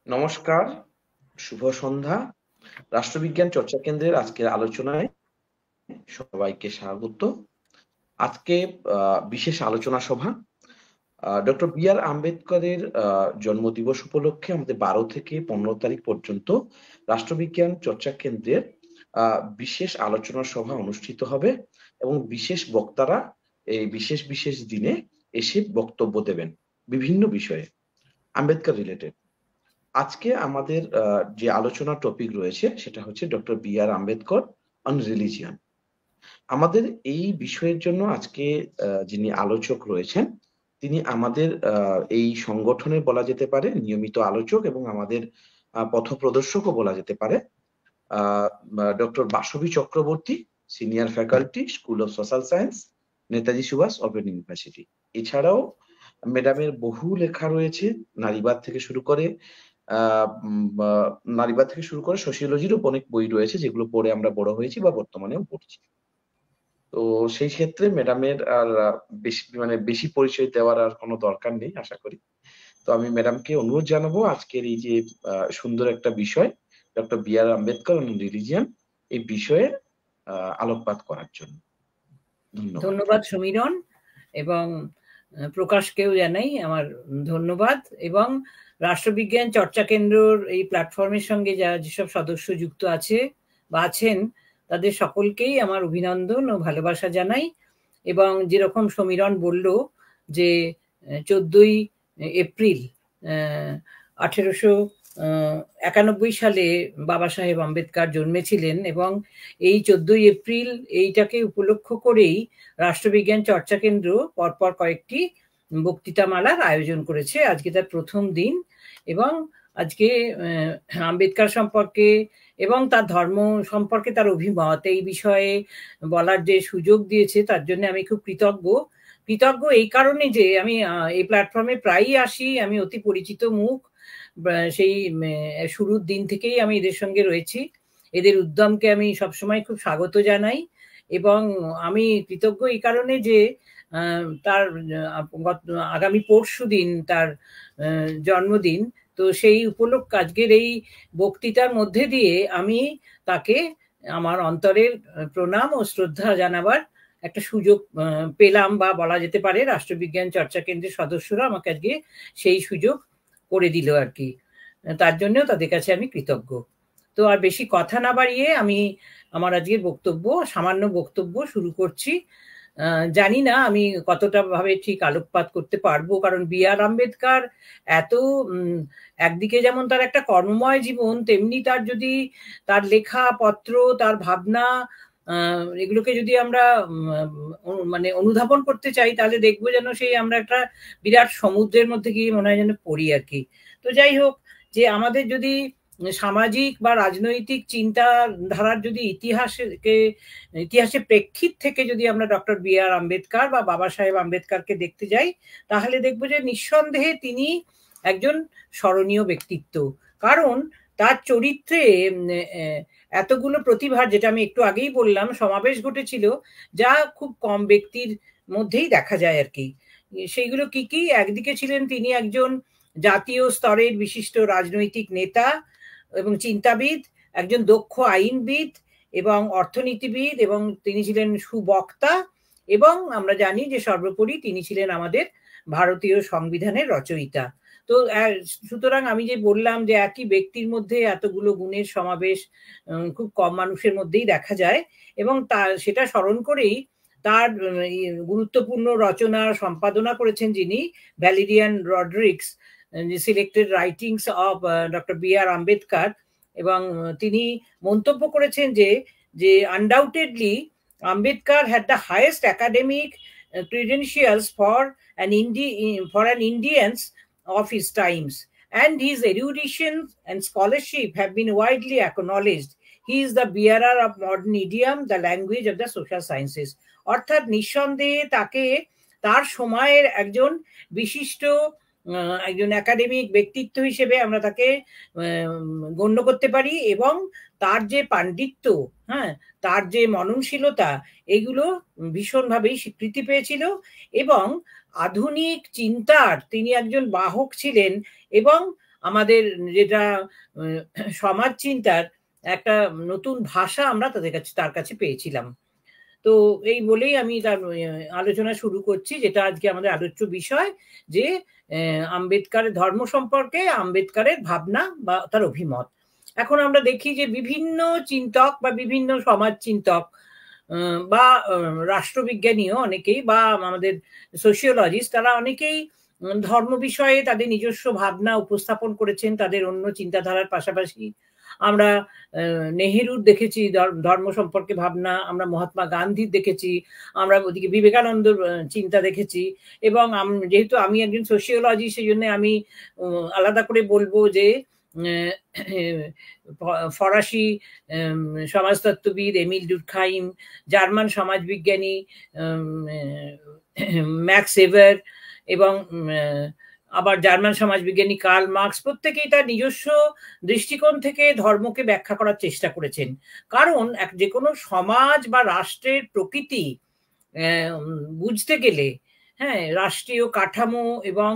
নমস্কার, শুভ সন্ধ্যা। রাষ্ট্রবিজ্ঞান চর্চা কেন্দ্রের আজকের আলোচনায় সবাইকে স্বাগত। আজকে বিশেষ আলোচনা সভা। ডক্টর বি আর আম্বেদকরের জন্মদিবস উপলক্ষে আমাদের 12 থেকে 15 তারিখ পর্যন্ত রাষ্ট্রবিজ্ঞান চর্চা কেন্দ্রের বিশেষ আলোচনা সভা অনুষ্ঠিত হবে এবং বিশেষ বক্তারা এই বিশেষ বিশেষ দিনে এসে বক্তব্য দেবেন বিভিন্ন বিষয়ে আম্বেদকর রিলেটেড। আজকে আমাদের যে আলোচনা টপিক রয়েছে সেটা হচ্ছে doctor B R Ambedkar on religion. আমাদের এই বিষয়ের জন্য আজকে যিনি আলোচক রয়েছেন তিনি আমাদের এই সংগঠনের বলা যেতে পারে নিয়মিত আলোচক এবং আমাদের পথপ্রদর্শকও বলা যেতে পারে। Doctor Basabi Chakraborty, senior faculty, school of social science, Netaji Subhash open university. এছাড়াও ম্যাডামের বহু লেখা রয়েছে, নারীবাদ থেকে শুরু করে নারীবাদ থেকে শুরু করে সোশিওলজিরও অনেক বই রয়েছে যেগুলো পড়ে আমরা বড় হয়েছি বা বর্তমানেও পড়ছি। তো সেই ক্ষেত্রে ম্যাডামের আর বেশি পরিচয় দেওয়ার আর কোনো দরকার নেই আশা করি। তো আমি ম্যাডামকে অনুরোধ জানাবো আজকের এই যে সুন্দর একটা বিষয় doctor B R Ambedkar religion এই বিষয়ে আলোকপাত করার জন্য। ধন্যবাদ সমীরণ, এবং প্রকাশকেও জানাই আমার ধন্যবাদ। এবং রাষ্ট্রবিজ্ঞান চর্চা কেন্দ্রর এই প্ল্যাটফর্মের সঙ্গে যেসব সদস্য যুক্ত আছে বা আছেন তাদের সকলকেই আমার অভিনন্দন ও ভালোবাসা জানাই। এবং যেরকম সমীরণ বলল যে 14ই এপ্রিল 1891 সালে বাবা সাহেব আম্বেদকর জন্মেছিলেন, এবং এই 14ই এপ্রিল এইটাকে উপলক্ষ করেই রাষ্ট্রবিজ্ঞান চর্চা কেন্দ্র পরপর কয়েকটি বক্তৃতামালার আয়োজন করেছে। আজকে তার প্রথম দিন, এবং আজকে আম্বেদকর সম্পর্কে এবং তার ধর্ম সম্পর্কে তার অভিমত এই বিষয়ে বলার যে সুযোগ দিয়েছে তার জন্য আমি খুব কৃতজ্ঞ এই কারণে যে আমি এই প্ল্যাটফর্মে প্রায়ই আসি, আমি অতি পরিচিত মুখ। সেই শুরুর দিন থেকেই আমি এদের সঙ্গে রয়েছি, এদের উদ্যমকে আমি সবসময় খুব স্বাগত জানাই। এবং আমি কৃতজ্ঞ এই কারণে যে তার আগামী পরশু দিন তার জন্মদিন, তো সেই উপলক্ষে আজকের এই বক্তৃতার মধ্যে দিয়ে আমি তাকে আমার অন্তরের প্রণাম ও শ্রদ্ধা জানাবার একটা সুযোগ পেলাম, বা বলা যেতে পারে রাষ্ট্রবিজ্ঞান চর্চা কেন্দ্রের সদস্যরা আমাকে আজকে সেই সুযোগ করে দিল আর কি। তার জন্যও তাদের কাছে আমি কৃতজ্ঞ। তো আর বেশি কথা না বাড়িয়ে আমি আমার আজকের সামান্য বক্তব্য শুরু করছি। জানি না আমি কতটা ভাবে ঠিক আলোকপাত করতে পারবো, কারণ বি আর আম্বেদকর এত একদিকে যেমন তার একটা কর্মময় জীবন, তেমনি তার যদি তার লেখা পত্র, তার ভাবনা, এগুলোকে যদি আমরা মানে অনুধাবন করতে চাই তাহলে দেখবো যেন সেই আমরা একটা বিরাট সমুদ্রের মধ্যে গিয়ে মনে হয় যেন পড়ি আর কি। তো যাই হোক, যে আমাদের যদি সামাজিক বা রাজনৈতিক চিন্তাধারার যদি ইতিহাসের প্রেক্ষিত থেকে যদি আমরা ডক্টর বি আর আম্বেদকর বা বাবা সাহেব আম্বেদকরকে দেখতে যাই, তাহলে দেখবো যে নিঃসন্দেহে তিনি একজন স্মরণীয় ব্যক্তিত্ব। কারণ তার চরিত্রে এতগুলো প্রতিভার, যেটা আমি একটু আগেই বললাম, সমাবেশ ঘটেছিল যা খুব কম ব্যক্তির মধ্যেই দেখা যায় আর কি। সেইগুলো কি কি? একদিকে ছিলেন তিনি একজন জাতীয় স্তরের বিশিষ্ট রাজনৈতিক নেতা এবং চিন্তাবিদ, একজন দক্ষ আইনবিদ এবং অর্থনীতিবিদ, এবং তিনি ছিলেন সুবক্তা, এবং আমরা জানি যে সর্বোপরি তিনি ছিলেন আমাদের ভারতীয় সংবিধানের রচয়িতা। তো সুতরাং আমি যে বললাম যে একই ব্যক্তির মধ্যে এতগুলো গুণের সমাবেশ খুব কম মানুষের মধ্যেই দেখা যায়, এবং সেটা স্মরণ করেই তার গুরুত্বপূর্ণ রচনা সম্পাদনা করেছেন যিনি, Valerian Rodrigues, selected writings of doctor B R Ambedkar. এবং তিনি মন্তব্য করেছেন যে undoubtedly Ambedkar had the highest academic credentials for an Indians of his times, and his erudition and scholarship have been widely acknowledged. He is the bearer of modern idiom, the language of the social sciences. অর্থাৎ নিঃসন্দেহে তাকে তার সময়ের একজন বিশিষ্ট একজন academic ব্যক্তিত্ব হিসেবে আমরা তাকে গণ্য করতে পারি, এবং তার যে পাণ্ডিত্য, তার যে মননশীলতা, এগুলো ভীষণভাবেই স্বীকৃতি পেয়েছিল। এবং আধুনিক চিন্তার তিনি একজন বাহক ছিলেন, এবং আমাদের যেটা সমাজ চিন্তার একটা নতুন ভাষা আমরা তার কাছে পেয়েছিলাম। তো এই বলেই আমি তার আলোচনা শুরু করছি, যেটা আজকে আমাদের আলোচ্য বিষয়, যে আম্বেদকারের ধর্ম সম্পর্কে আম্বেদকারের ভাবনা বা তার অভিমত। এখন আমরা দেখি যে বিভিন্ন চিন্তক বা বিভিন্ন সমাজ চিন্তক বা রাষ্ট্রবিজ্ঞানীও অনেকেই বা আমাদের সোশিওলজিস্ট, তারা অনেকেই ধর্ম বিষয়ে তাদের নিজস্ব ভাবনা উপস্থাপন করেছেন তাদের অন্য চিন্তাধারার পাশাপাশি। আমরা নেহেরুর দেখেছি ধর্ম সম্পর্কে ভাবনা, আমরা মহাত্মা গান্ধীর দেখেছি, আমরা ওদিকে বিবেকানন্দর চিন্তা দেখেছি। এবং যেহেতু আমি একজন সোশিওলজি, সেই জন্য আমি আলাদা করে বলবো যে ফরাসি সমাজতত্ত্ববিদ এমিল ডুরখাইম, জার্মান সমাজবিজ্ঞানী ম্যাক্স এভার এবং আবার জার্মান সমাজবিজ্ঞানী কার্ল মার্কস, প্রত্যেকেই তার নিজস্ব দৃষ্টিকোণ থেকে ধর্মকে ব্যাখ্যা করার চেষ্টা করেছেন। কারণ যে কোনো সমাজ বা রাষ্ট্রের প্রকৃতি বুঝতে গেলে, হ্যাঁ, রাষ্ট্রীয় কাঠামো এবং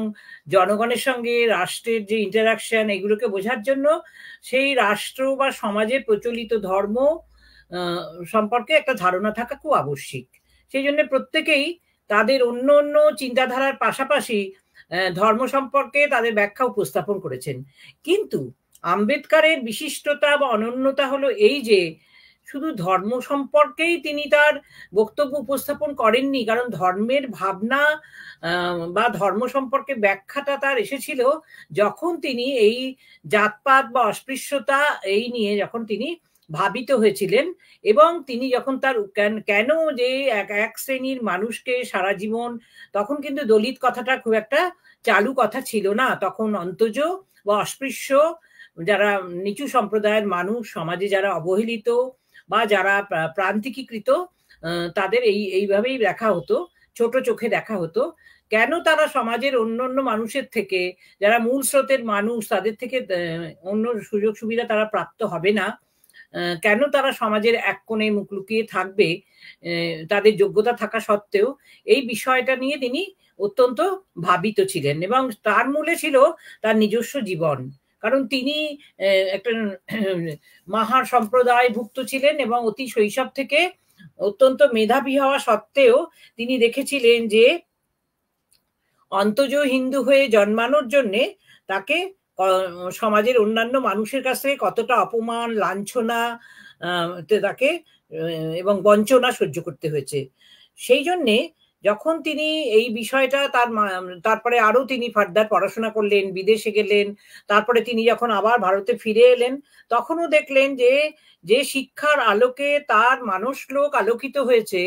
জনগণের সঙ্গে রাষ্ট্রের যে ইন্টারাকশন, এগুলোকে বোঝার জন্য সেই রাষ্ট্র বা সমাজে প্রচলিত ধর্ম সম্পর্কে একটা ধারণা থাকা খুব আবশ্যিক। সেই জন্য প্রত্যেকেই তাদের অন্য অন্য চিন্তাধারার পাশাপাশি ধর্ম সম্পর্কে তাদের ব্যাখ্যা উপস্থাপন করেছেন। কিন্তু আম্বেদকারের বিশিষ্টতা বা অনন্যতা হলো এই যে শুধু ধর্ম সম্পর্কেই তিনি তার বক্তব্য উপস্থাপন করেননি, কারণ ধর্মের ভাবনা বা ধর্ম সম্পর্কে ব্যাখ্যাটা তার এসেছিল যখন তিনি এই জাতপাত বা অস্পৃশ্যতা এই নিয়ে যখন তিনি ভাবিত হয়েছিলেন, এবং তিনি যখন তার কেন যে এক শ্রেণীর মানুষকে সারা জীবন, তখন কিন্তু দলিত কথাটা খুব একটা চালু কথা ছিল না, তখন অন্তজ বা অস্পৃশ্য যারা নিচু সম্প্রদায়ের মানুষ, সমাজে যারা অবহেলিত বা যারা প্রান্তিকীকৃত, তাদের এইভাবেই দেখা হতো, ছোট চোখে দেখা হতো। কেন তারা সমাজের অন্য মানুষের থেকে, যারা মূল স্রোতের মানুষ, তাদের থেকে অন্য সুযোগ সুবিধা তারা প্রাপ্ত হবে না, কেন তারা সমাজের এক কোণে মুখ লুকিয়ে থাকবে তাদের যোগ্যতা থাকা সত্ত্বেও, এই বিষয়টা নিয়ে তিনি অত্যন্ত ভাবিত ছিলেন। এবং তার মূলে ছিল তার নিজস্ব জীবন, কারণ তিনি একটা মাহার সম্প্রদায়ভুক্ত ছিলেন এবং অতি শৈশব থেকে অত্যন্ত মেধাবী হওয়া সত্ত্বেও তিনি দেখেছিলেন যে অন্তজ হিন্দু হয়ে জন্মানোর জন্যে তাকে সমাজের অন্যান্য মানুষের কাছে কতটা অপমান, লাঞ্ছনা তাকে এবং বঞ্চনা সহ্য করতে হয়েছে। সেই জন্যে যখন তিনি এই বিষয়টা তারপরে আরো তিনি ফার্দার পড়াশোনা করলেন, বিদেশে গেলেন, তারপরে তিনি যখন আবার ভারতে ফিরে এলেন, তখনও দেখলেন যে শিক্ষার আলোকে তার মানসলোক আলোকিত হয়েছে,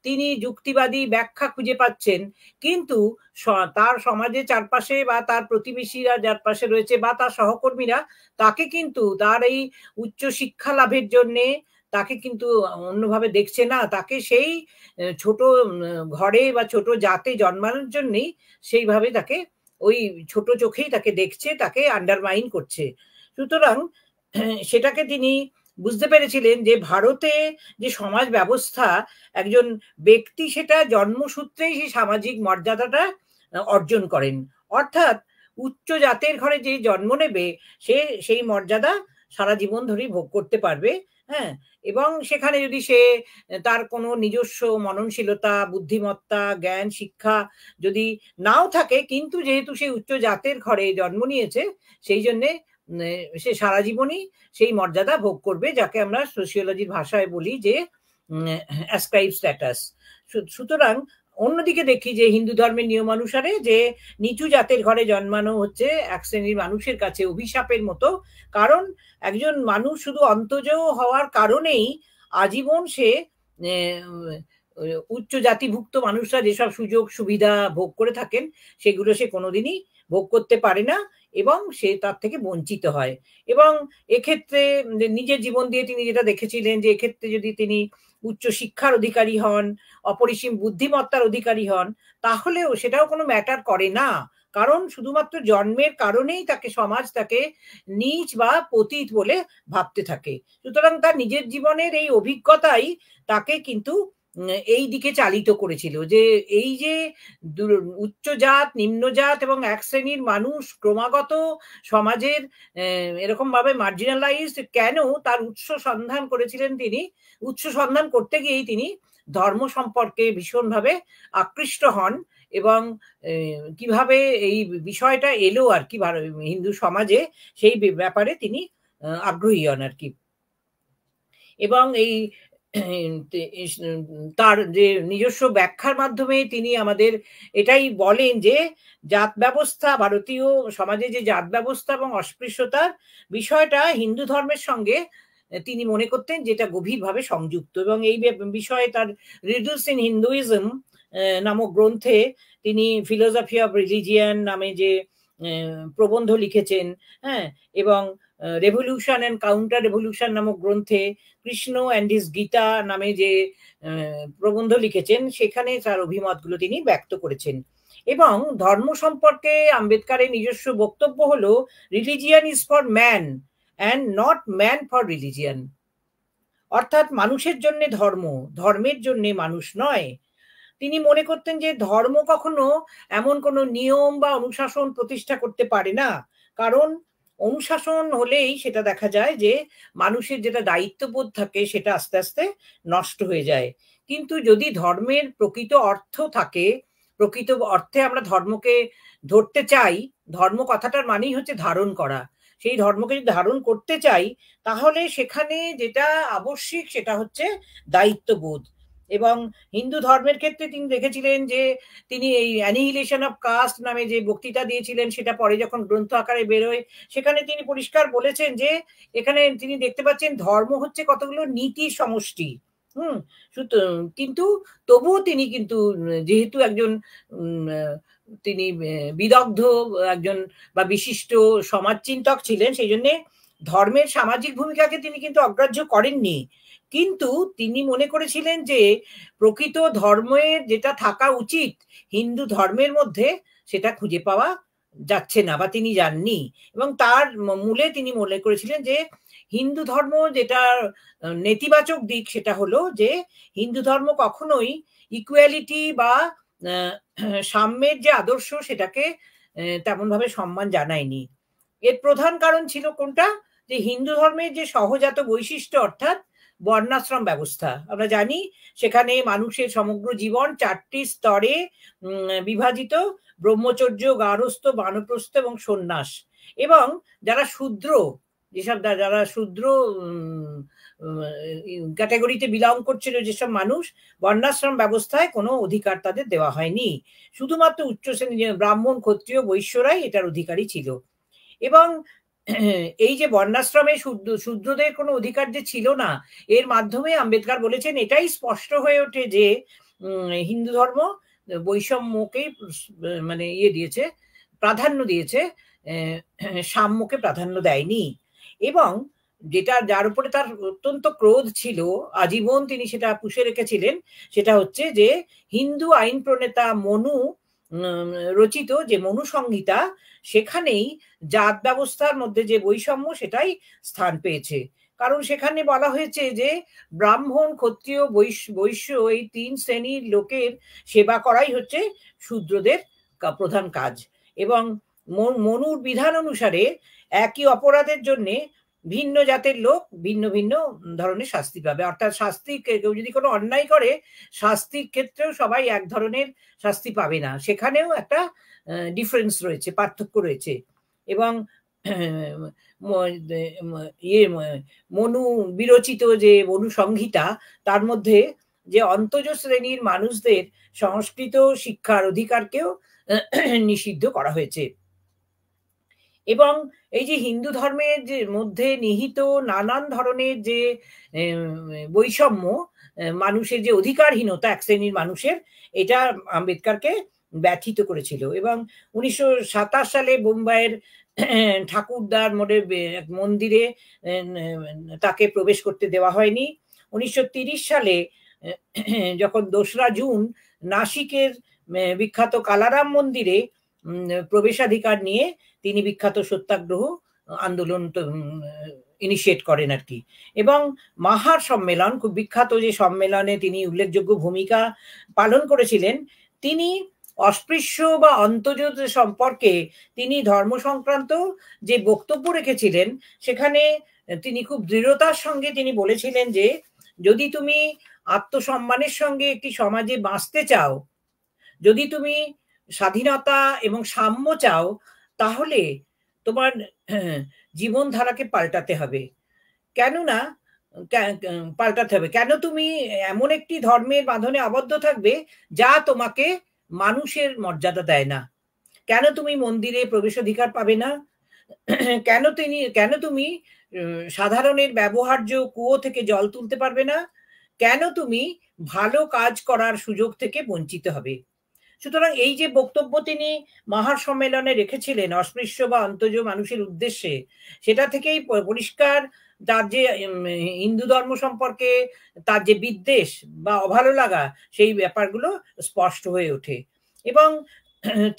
তিনি যুক্তিবাদী ব্যাখ্যা খুঁজে পাচ্ছেন, কিন্তু তার সমাজের চারপাশে বা তার প্রতিবেশীরা যার পাশে রয়েছে বা তার সহকর্মীরা তাকে কিন্তু তার এই উচ্চ শিক্ষা লাভের জন্যে তাকে কিন্তু অন্যভাবে দেখছে না, তাকে সেই ছোট ঘরে বা ছোট জাতে জন্মানোর জন্যই সেইভাবে তাকে ওই ছোট চোখেই তাকে দেখছে, তাকে আন্ডারমাইন করছে। সুতরাং সেটাকে তিনি বুঝতে পেরেছিলেন যে ভারতে যে সমাজ ব্যবস্থা, একজন ব্যক্তি সেটা জন্মসূত্রেই সেই সামাজিক মর্যাদাটা অর্জন করেন, অর্থাৎ উচ্চ জাতের ঘরে যে জন্ম নেবে সে সেই মর্যাদা সারা জীবন ধরেই ভোগ করতে পারবে। হ্যাঁ, এবং সেখানে যদি সে তার কোনো নিজস্ব মননশীলতা, বুদ্ধিমত্তা, জ্ঞান, শিক্ষা যদি নাও থাকে, কিন্তু যেহেতু সে উচ্চ জাতের ঘরে জন্ম নিয়েছে, সেই জন্যে সে সারা জীবনই সেই মর্যাদা ভোগ করবে, যাকে আমরা সোশিওলজির ভাষায় বলি যে অ্যাসক্রাইব স্ট্যাটাস। সুতরাং অন্যদিকে দেখি যে হিন্দু ধর্মের নিয়মানুসারে যে নিচু জাতের ঘরে জন্মানো হচ্ছে এক শ্রেণীর মানুষের কাছে অভিশাপের মতো, কারণ একজন মানুষ শুধু অন্তজ হওয়ার কারণেই আজীবন সে উচ্চ জাতিভুক্ত মানুষরা যেসব সুযোগ সুবিধা ভোগ করে থাকেন সেগুলো সে কোনোদিনই ভোগ করতে পারে না এবং সে তার থেকে বঞ্চিত হয়। এবং এক্ষেত্রে নিজের জীবন দিয়ে তিনি যেটা দেখেছিলেন যে এক্ষেত্রে যদি তিনি উচ্চ শিক্ষার অধিকারী হন, অপরিসীম বুদ্ধিমত্তার অধিকারী হন, তাহলেও সেটাও কোনো ম্যাটার করে না, কারণ শুধুমাত্র জন্মের কারণেই তাকে সমাজ তাকে নীচ বা পতিত বলে ভাবতে থাকে। সুতরাং তার নিজের জীবনের এই অভিজ্ঞতাই তাকে কিন্তু এই দিকে চালিত করেছিল, যে এই যে উচ্চ জাত, নিম্ন জাত এবং এক শ্রেণীর মানুষ ক্রমাগত সমাজের এরকম ভাবে মার্জিনালাইজড কেন, তার উৎস সন্ধান করেছিলেন তিনি। উৎস সন্ধান করতে গিয়েই তিনি ধর্ম সম্পর্কে ভীষণভাবে আকৃষ্ট হন এবং কিভাবে এই বিষয়টা এলো আর কি হিন্দু সমাজে, সেই ব্যাপারে তিনি আগ্রহী হন আর কি। এবং এই তার যে নিজস্ব ব্যাখ্যার মাধ্যমে তিনি আমাদের এটাই বলেন যে জাত ব্যবস্থা, ভারতীয় সমাজে যে জাত ব্যবস্থা এবং অস্পৃশ্যতার বিষয়টা হিন্দু ধর্মের সঙ্গে তিনি মনে করতেন যেটা গভীরভাবে সংযুক্ত। এবং এই বিষয়ে তার রিডলস ইন হিন্দুইজম নামক গ্রন্থে তিনি ফিলোসফি অফ রিলিজিয়ান নামে যে প্রবন্ধ লিখেছেন, হ্যাঁ, এবং রেভলিউশন অ্যান্ড কাউন্টার রেভলিউশন নামক গ্রন্থে কৃষ্ণ অ্যান্ড হিজ গীতা নামে যে প্রবন্ধ লিখেছেন, সেখানে তার অভিমতগুলো তিনি ব্যক্ত করেছেন। এবং ধর্ম সম্পর্কে আম্বেদকারের নিজস্ব বক্তব্য হলো, religion is for man and not man for religion. অর্থাৎ মানুষের জন্য ধর্ম, ধর্মের জন্য মানুষ নয়। তিনি মনে করতেন যে ধর্ম কখনো এমন কোনো নিয়ম বা অনুশাসন প্রতিষ্ঠা করতে পারে না, কারণ অনুশাসন হলেই সেটা দেখা যায় যে মানুষের যেটা দায়িত্ববোধ থাকে সেটা আস্তে আস্তে নষ্ট হয়ে যায়। কিন্তু যদি ধর্মের প্রকৃত অর্থ থাকে, প্রকৃত অর্থে আমরা ধর্মকে ধরতে চাই, ধর্ম কথাটার মানেই হচ্ছে ধারণ করা, সেই ধর্মকে যদি ধারণ করতে চাই তাহলে সেখানে যেটা আবশ্যিক সেটা হচ্ছে দায়িত্ববোধ। এবং হিন্দু ধর্মের ক্ষেত্রে তিনি দেখেছিলেন যে তিনি এই অ্যানিহিলেশন অফ কাস্ট নামে যে বক্তৃতা দিয়েছিলেন, সেটা পরে যখন গ্রন্থ আকারে বেরোয় সেখানে তিনি পরিষ্কার বলেছেন যে এখানে তিনি দেখতে পাচ্ছেন ধর্ম হচ্ছে কতগুলো নীতির সমষ্টি। কিন্তু তবুও তিনি কিন্তু যেহেতু একজন তিনি বিদগ্ধ একজন বা বিশিষ্ট সমাজচিন্তক ছিলেন, সেই জন্যে ধর্মের সামাজিক ভূমিকাকে তিনি কিন্তু অগ্রাহ্য করেননি। কিন্তু তিনি মনে করেছিলেন যে প্রকৃত ধর্মের যেটা থাকা উচিত হিন্দু ধর্মের মধ্যে সেটা খুঁজে পাওয়া যাচ্ছে না বা তিনি জাননি। এবং তার মূলে তিনি মনে করেছিলেন যে হিন্দু ধর্ম যেটা নেতিবাচক দিক সেটা হলো যে হিন্দু ধর্ম কখনোই ইকুয়ালিটি বা সাম্যের যে আদর্শ সেটাকে তেমন ভাবে সম্মান জানায়নি। এর প্রধান কারণ ছিল কোনটা, যে হিন্দু ধর্মের যে সহজাত বৈশিষ্ট্য অর্থাৎ বর্ণাশ্রম ব্যবস্থা। আমরা জানি সেখানে মানুষের সমগ্র জীবন 4টি স্তরে বিভাজিত: ব্রহ্মচর্য, গার্হস্থ্য, বানপ্রস্থ এবং সন্ন্যাস। এবং যারা শূদ্র, যেসব যারা শূদ্র ক্যাটাগরিতে বিলং করছিল যেসব মানুষ, বর্ণাশ্রম ব্যবস্থায় কোনো অধিকার তাদের দেওয়া হয়নি, শুধুমাত্র উচ্চ শ্রেণীর ব্রাহ্মণ, ক্ষত্রিয়, বৈশ্যরাই এটার অধিকারী ছিল। এবং এই যে বর্ণাশ্রমে শূদ্রদের কোনো অধিকার যে ছিল না, এর মাধ্যমে আম্বেদকর বলেছেন এটাই স্পষ্ট হয়ে ওঠে যে হিন্দু ধর্ম বৈষম্যকেই মানে দিয়েছে, প্রাধান্য দিয়েছে, সাম্যকে প্রাধান্য দেয়নি। এবং যেটা যার উপরে তার অত্যন্ত ক্রোধ ছিল, আজীবন তিনি সেটা পুষে রেখেছিলেন, সেটা হচ্ছে যে হিন্দু আইন প্রণেতা মনু রচিত যে মনু সংহিতা, সেখানেই জাত ব্যবস্থার মধ্যে যে বৈষম্য সেটাই স্থান পেয়েছে। কারণ সেখানে বলা হয়েছে যে ব্রাহ্মণ, ক্ষত্রিয়, বৈশ্য এই 3 শ্রেণীর লোকের সেবা করাই হচ্ছে শূদ্রদের প্রধান কাজ। এবং মনুর বিধান অনুসারে একই অপরাধের জন্য ভিন্ন জাতের লোক ভিন্ন ভিন্ন ধরনের শাস্তি পাবে। অর্থাৎ শাস্তি, কেউ যদি কোনো অন্যায় করে শাস্তির ক্ষেত্রেও সবাই এক ধরনের শাস্তি পাবে না, সেখানেও একটা ডিফারেন্স রয়েছে, পার্থক্য রয়েছে। এবং মনু বিরচিত যে মনু সংহিতা, তার মধ্যে যে অন্তজ শ্রেণীর মানুষদের সংস্কৃত শিক্ষার অধিকারকেও নিষিদ্ধ করা হয়েছে। এবং এই যে হিন্দু ধর্মের যে মধ্যে নিহিত নানান ধরনের যে বৈষম্য, মানুষের যে অধিকারহীনতা এক শ্রেণীর মানুষের, এটা আম্বেদকরকে ব্যথিত করেছিল। এবং 1927 সালে বোম্বাইয়ের ঠাকুরদার মোড়ে এক মন্দিরে তাকে প্রবেশ করতে দেওয়া হয়নি। 1930 সালে যখন 2রা জুন নাসিকের বিখ্যাত কালারাম মন্দিরে প্রবেশাধিকার নিয়ে তিনি বিখ্যাত সত্যাগ্রহ আন্দোলন ইনিশিয়েট করেন আর কি। এবং মাহার সম্মেলন, খুব বিখ্যাত যে সম্মেলনে তিনি উল্লেখযোগ্য ভূমিকা পালন করেছিলেন, তিনি অস্পৃশ্য বা অন্তর্জাত সম্পর্কে তিনি ধর্ম সংক্রান্ত যে বক্তব্য রেখেছিলেন, সেখানে তিনি খুব দৃঢ়তার সঙ্গে তিনি বলেছিলেন যে যদি তুমি আত্মসম্মানের সঙ্গে একটি সমাজে বাঁচতে চাও, যদি তুমি স্বাধীনতা এবং সাম্য চাও, তাহলে তোমার জীবনধারাকে পাল্টাতে হবে। কেননা পাল্টাতে হবে কেন? তুমি এমন একটি ধর্মের বাঁধনে আবদ্ধ থাকবে যা তোমাকে মানুষের মর্যাদা দেয় না? কেন তুমি মন্দিরে প্রবেশাধিকার পাবে না? কেন তুমি সাধারণের ব্যবহার্য কুয়ো থেকে জল তুলতে পারবে না? কেন তুমি ভালো কাজ করার সুযোগ থেকে বঞ্চিত হবে? সুতরাং এই যে বক্তব্য তিনি মহার সম্মেলনে রেখেছিলেন অস্পৃশ্য বা অন্তর্জ মানুষের উদ্দেশ্যে, সেটা থেকেই পরিষ্কার তার যে হিন্দু ধর্ম সম্পর্কে তার যে বিদ্বেষ বা অভালো লাগা, সেই ব্যাপারগুলো স্পষ্ট হয়ে ওঠে। এবং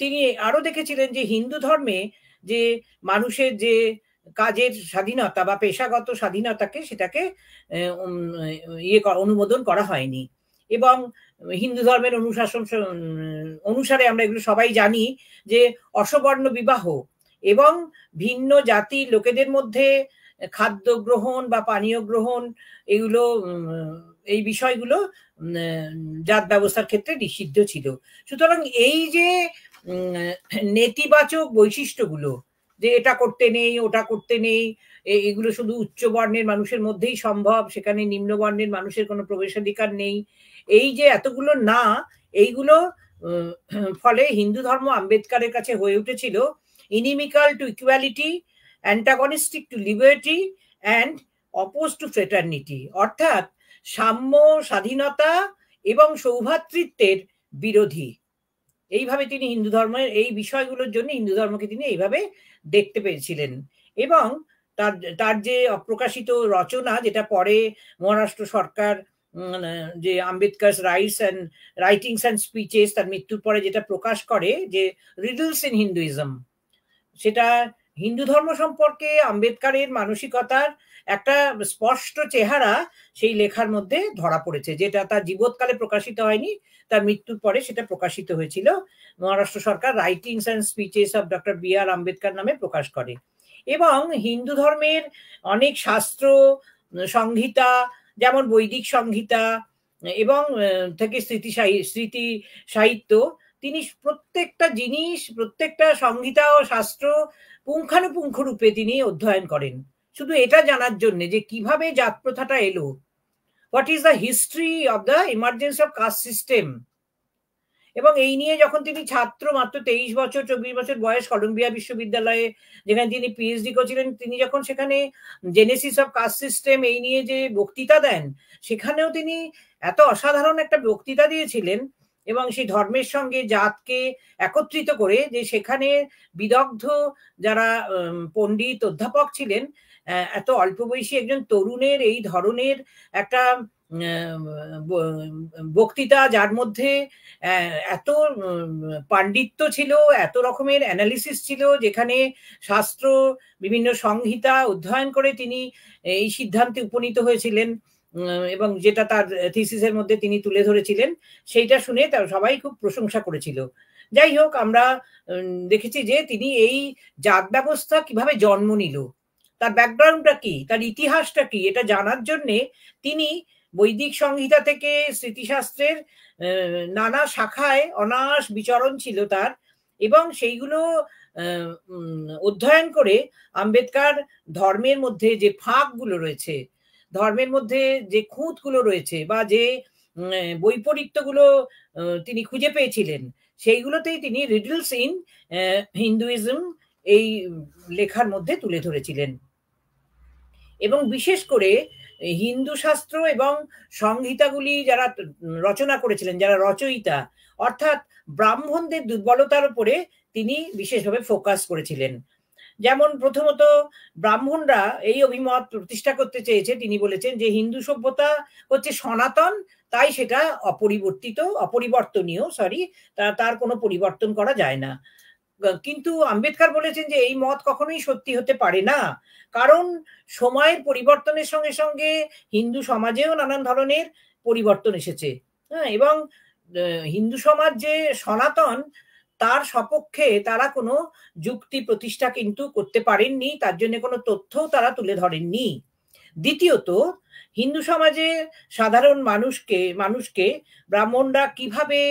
তিনি আরো দেখেছিলেন যে হিন্দু ধর্মে যে মানুষের যে কাজের স্বাধীনতা বা পেশাগত স্বাধীনতাকে, সেটাকে অনুমোদন করা হয়নি। এবং হিন্দু ধর্মের অনুশাসন অনুসারে আমরা এগুলো সবাই জানি যে অসবর্ণ বিবাহ এবং ভিন্ন জাতির লোকেদের মধ্যে খাদ্য গ্রহণ বা পানীয় গ্রহণ, এগুলো এই বিষয়গুলো জাত ব্যবস্থার ক্ষেত্রে নিষিদ্ধ ছিল। সুতরাং এই যে নেতিবাচক বৈশিষ্ট্যগুলো, যে এটা করতে নেই ওটা করতে নেই, এগুলো শুধু উচ্চ বর্ণের মানুষের মধ্যেই সম্ভব, সেখানে নিম্ন বর্ণের মানুষের কোনো প্রবেশাধিকার নেই, এই যে এতগুলো না, এইগুলো ফলে হিন্দু ধর্ম আম্বেদকরের কাছে হয়ে উঠেছিল inimical to equality, antagonistic to liberty and oppose to fraternity, অর্থাৎ সাম্য, স্বাধীনতা এবং সৌভ্রাতৃত্বের বিরোধী। এইভাবে তিনি হিন্দু ধর্মের এই বিষয়গুলোর জন্য হিন্দু ধর্মকে তিনি এইভাবে দেখতে পেয়েছিলেন। এবং তার যে অপ্রকাশিত রচনা, যেটা পরে মহারাষ্ট্র সরকার যে আম্বেদকার রাইটিংস অ্যান্ড স্পিচেস, তার মৃত্যুর পরে যেটা প্রকাশ করে, যে রিডলস ইন হিন্দুইজম, সেটা হিন্দু ধর্ম সম্পর্কে আম্বেদকরের মানসিকতার একটা স্পষ্ট চেহারা সেই লেখার মধ্যে ধরা পড়েছে, যেটা তার জীবৎকালে প্রকাশিত হয়নি, তার মৃত্যুর পরে সেটা প্রকাশিত হয়েছিল। মহারাষ্ট্র সরকার writings and speeches of doctor B.R. Ambedkar নামে প্রকাশ করে। এবং হিন্দু ধর্মের অনেক শাস্ত্র সংহিতা, যেমন বৈদিক সংহিতা এবং থেকে স্মৃতি সাহিত্য, তিনি প্রত্যেকটা জিনিস, প্রত্যেকটা সংহিতা ও শাস্ত্র পুঙ্খানুপুঙ্খ রূপে তিনি অধ্যয়ন করেন, শুধু এটা জানার জন্য যে কিভাবে জাত প্রথাটা এলো, what is the history of the emergence of caste system. এবং এই নিয়ে যখন তিনি ছাত্র, মাত্র 23 বছর 24 বছর বয়স, কলম্বিয়া বিশ্ববিদ্যালয়ে যেখানে তিনি পিএইচডি করছিলেন, তিনি যখন সেখানে জেনেসিস অফ কাস্ট সিস্টেম এই নিয়ে যে বক্তৃতা দেন, সেখানেও তিনি এত অসাধারণ একটা বক্তৃতা দিয়েছিলেন এবং সেই ধর্মের সঙ্গে জাতকে একত্রিত করে, যে সেখানে বিদগ্ধ যারা পণ্ডিত অধ্যাপক ছিলেন, এত অল্প বয়সী একজন তরুণের এই ধরনের একটা বক্তৃতা, যার মধ্যে এত পাণ্ডিত্য ছিল, এত রকমের অ্যানালিসিস ছিল, যেখানে শাস্ত্র, বিভিন্ন সংহিতা অধ্যয়ন করে তিনি এই সিদ্ধান্তে উপনীত হয়েছিলেন এবং যেটা তার থিসিসের মধ্যে তিনি তুলে ধরেছিলেন, সেইটা শুনে তার সবাই খুব প্রশংসা করেছিল। যাই হোক, আমরা দেখেছি যে তিনি এই জাত ব্যবস্থা কিভাবে জন্ম নিল, তার ব্যাকগ্রাউন্ডটা কি, তার ইতিহাসটা কি, এটা জানার জন্যে তিনি বৈদিক সংহিতা থেকে স্মৃতিশাস্ত্রের নানা শাখায় অনায়াস বিচরণ ছিল তার, এবং সেইগুলো অধ্যয়ন করে আম্বেদকর ধর্মের মধ্যে যে ফাঁকগুলো রয়েছে, ধর্মের মধ্যে যে খুঁতগুলো রয়েছে, বা যে বৈপরীত্যগুলো তিনি খুঁজে পেয়েছিলেন, সেইগুলোতেই তিনি রিডলস ইন হিন্দুইজম এই লেখার মধ্যে তুলে ধরেছিলেন। এবং বিশেষ করে হিন্দু শাস্ত্র এবং সংহিতাগুলি যারা রচনা করেছিলেন, যারা রচয়িতা, অর্থাৎ ব্রাহ্মণদের দুর্বলতার উপরে তিনি বিশেষভাবে ফোকাস করেছিলেন। যেমন প্রথমত ব্রাহ্মণরা এই অভিমত প্রতিষ্ঠা করতে চেয়েছে, তিনি বলেছেন যে হিন্দু সভ্যতা হচ্ছে সনাতন, তাই সেটা অপরিবর্তনীয়, তার কোনো পরিবর্তন করা যায় না। কিন্তু আম্বেদকর বলেছেন যে এই মত কখনোই সত্যি হতে পারে না, কারণ সময়ের পরিবর্তনের সঙ্গে সঙ্গে হিন্দু সমাজেও নানান ধরনের পরিবর্তন এসেছে। হ্যাঁ, এবং হিন্দু সমাজ যে সনাতন তার সপক্ষে তারা কোনো যুক্তি প্রতিষ্ঠা কিন্তু করতে পারেননি, তার জন্য কোনো তথ্যও তারা তুলে ধরেননি। দ্বিতীয়ত, হিন্দু সমাজে সাধারণ মানুষকে ব্রাহ্মণরা কিভাবে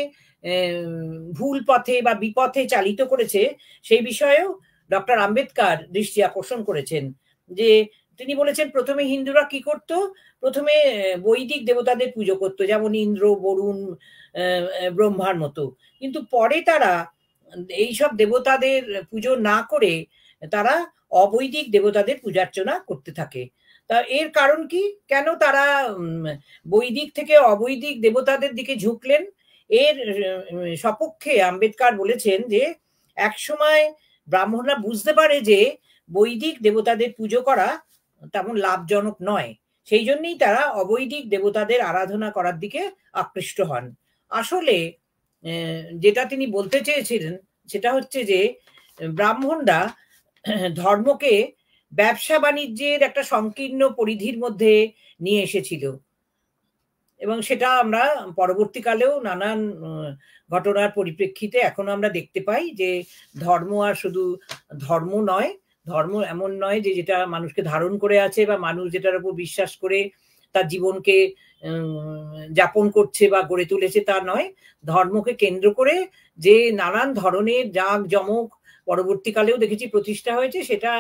ভুল পথে বা বিপথে চালিত করেছে সেই বিষয়েও ডক্টর আম্বেদকর দৃষ্টি আকর্ষণ করেছেন। যে তিনি বলেছেন প্রথমে হিন্দুরা কি করত, প্রথমে বৈদিক দেবতাদের পুজো করত, যেমন ইন্দ্র, বরুণ, ব্রহ্মার মতো, কিন্তু পরে তারা এইসব দেবতাদের পুজো না করে তারা অবৈদিক দেবতাদের পূজার্চনা করতে থাকে। তা এর কারণ কি, কেন তারা বৈদিক থেকে অবৈদিক দেবতাদের দিকে ঝুঁকলেন? এর সপক্ষে আম্বেদকর বলেছেন যে একসময় ব্রাহ্মণরা বুঝতে পারে যে বৈদিক দেবতাদের পুজো করা তেমন লাভজনক নয়, সেই জন্যই তারা অবৈদিক দেবতাদের আরাধনা করার দিকে আকৃষ্ট হন। আসলে যেটা তিনি বলতে চেয়েছিলেন সেটা হচ্ছে যে ব্রাহ্মণরা ধর্মকে ব্যবসা বাণিজ্যের একটা সংকীর্ণ পরিধির মধ্যে নিয়ে এসেছিল, এবং সেটা আমরা পরবর্তীকালেও নানান ঘটনার পরিপ্রেক্ষিতে এখনো আমরা দেখতে পাই যে ধর্ম আর শুধু ধর্ম নয়, ধর্ম এমন নয় যে যেটা মানুষকে ধারণ করে আছে বা মানুষ যেটার উপর বিশ্বাস করে তার জীবনকে যাপন করছে বা গড়ে তুলেছে তা নয়। ধর্মকে কেন্দ্র করে যে নানান ধরনের জাঁক জমক পরবর্তীকালেও দেখেছি প্রতিষ্ঠা হয়েছে, সেটা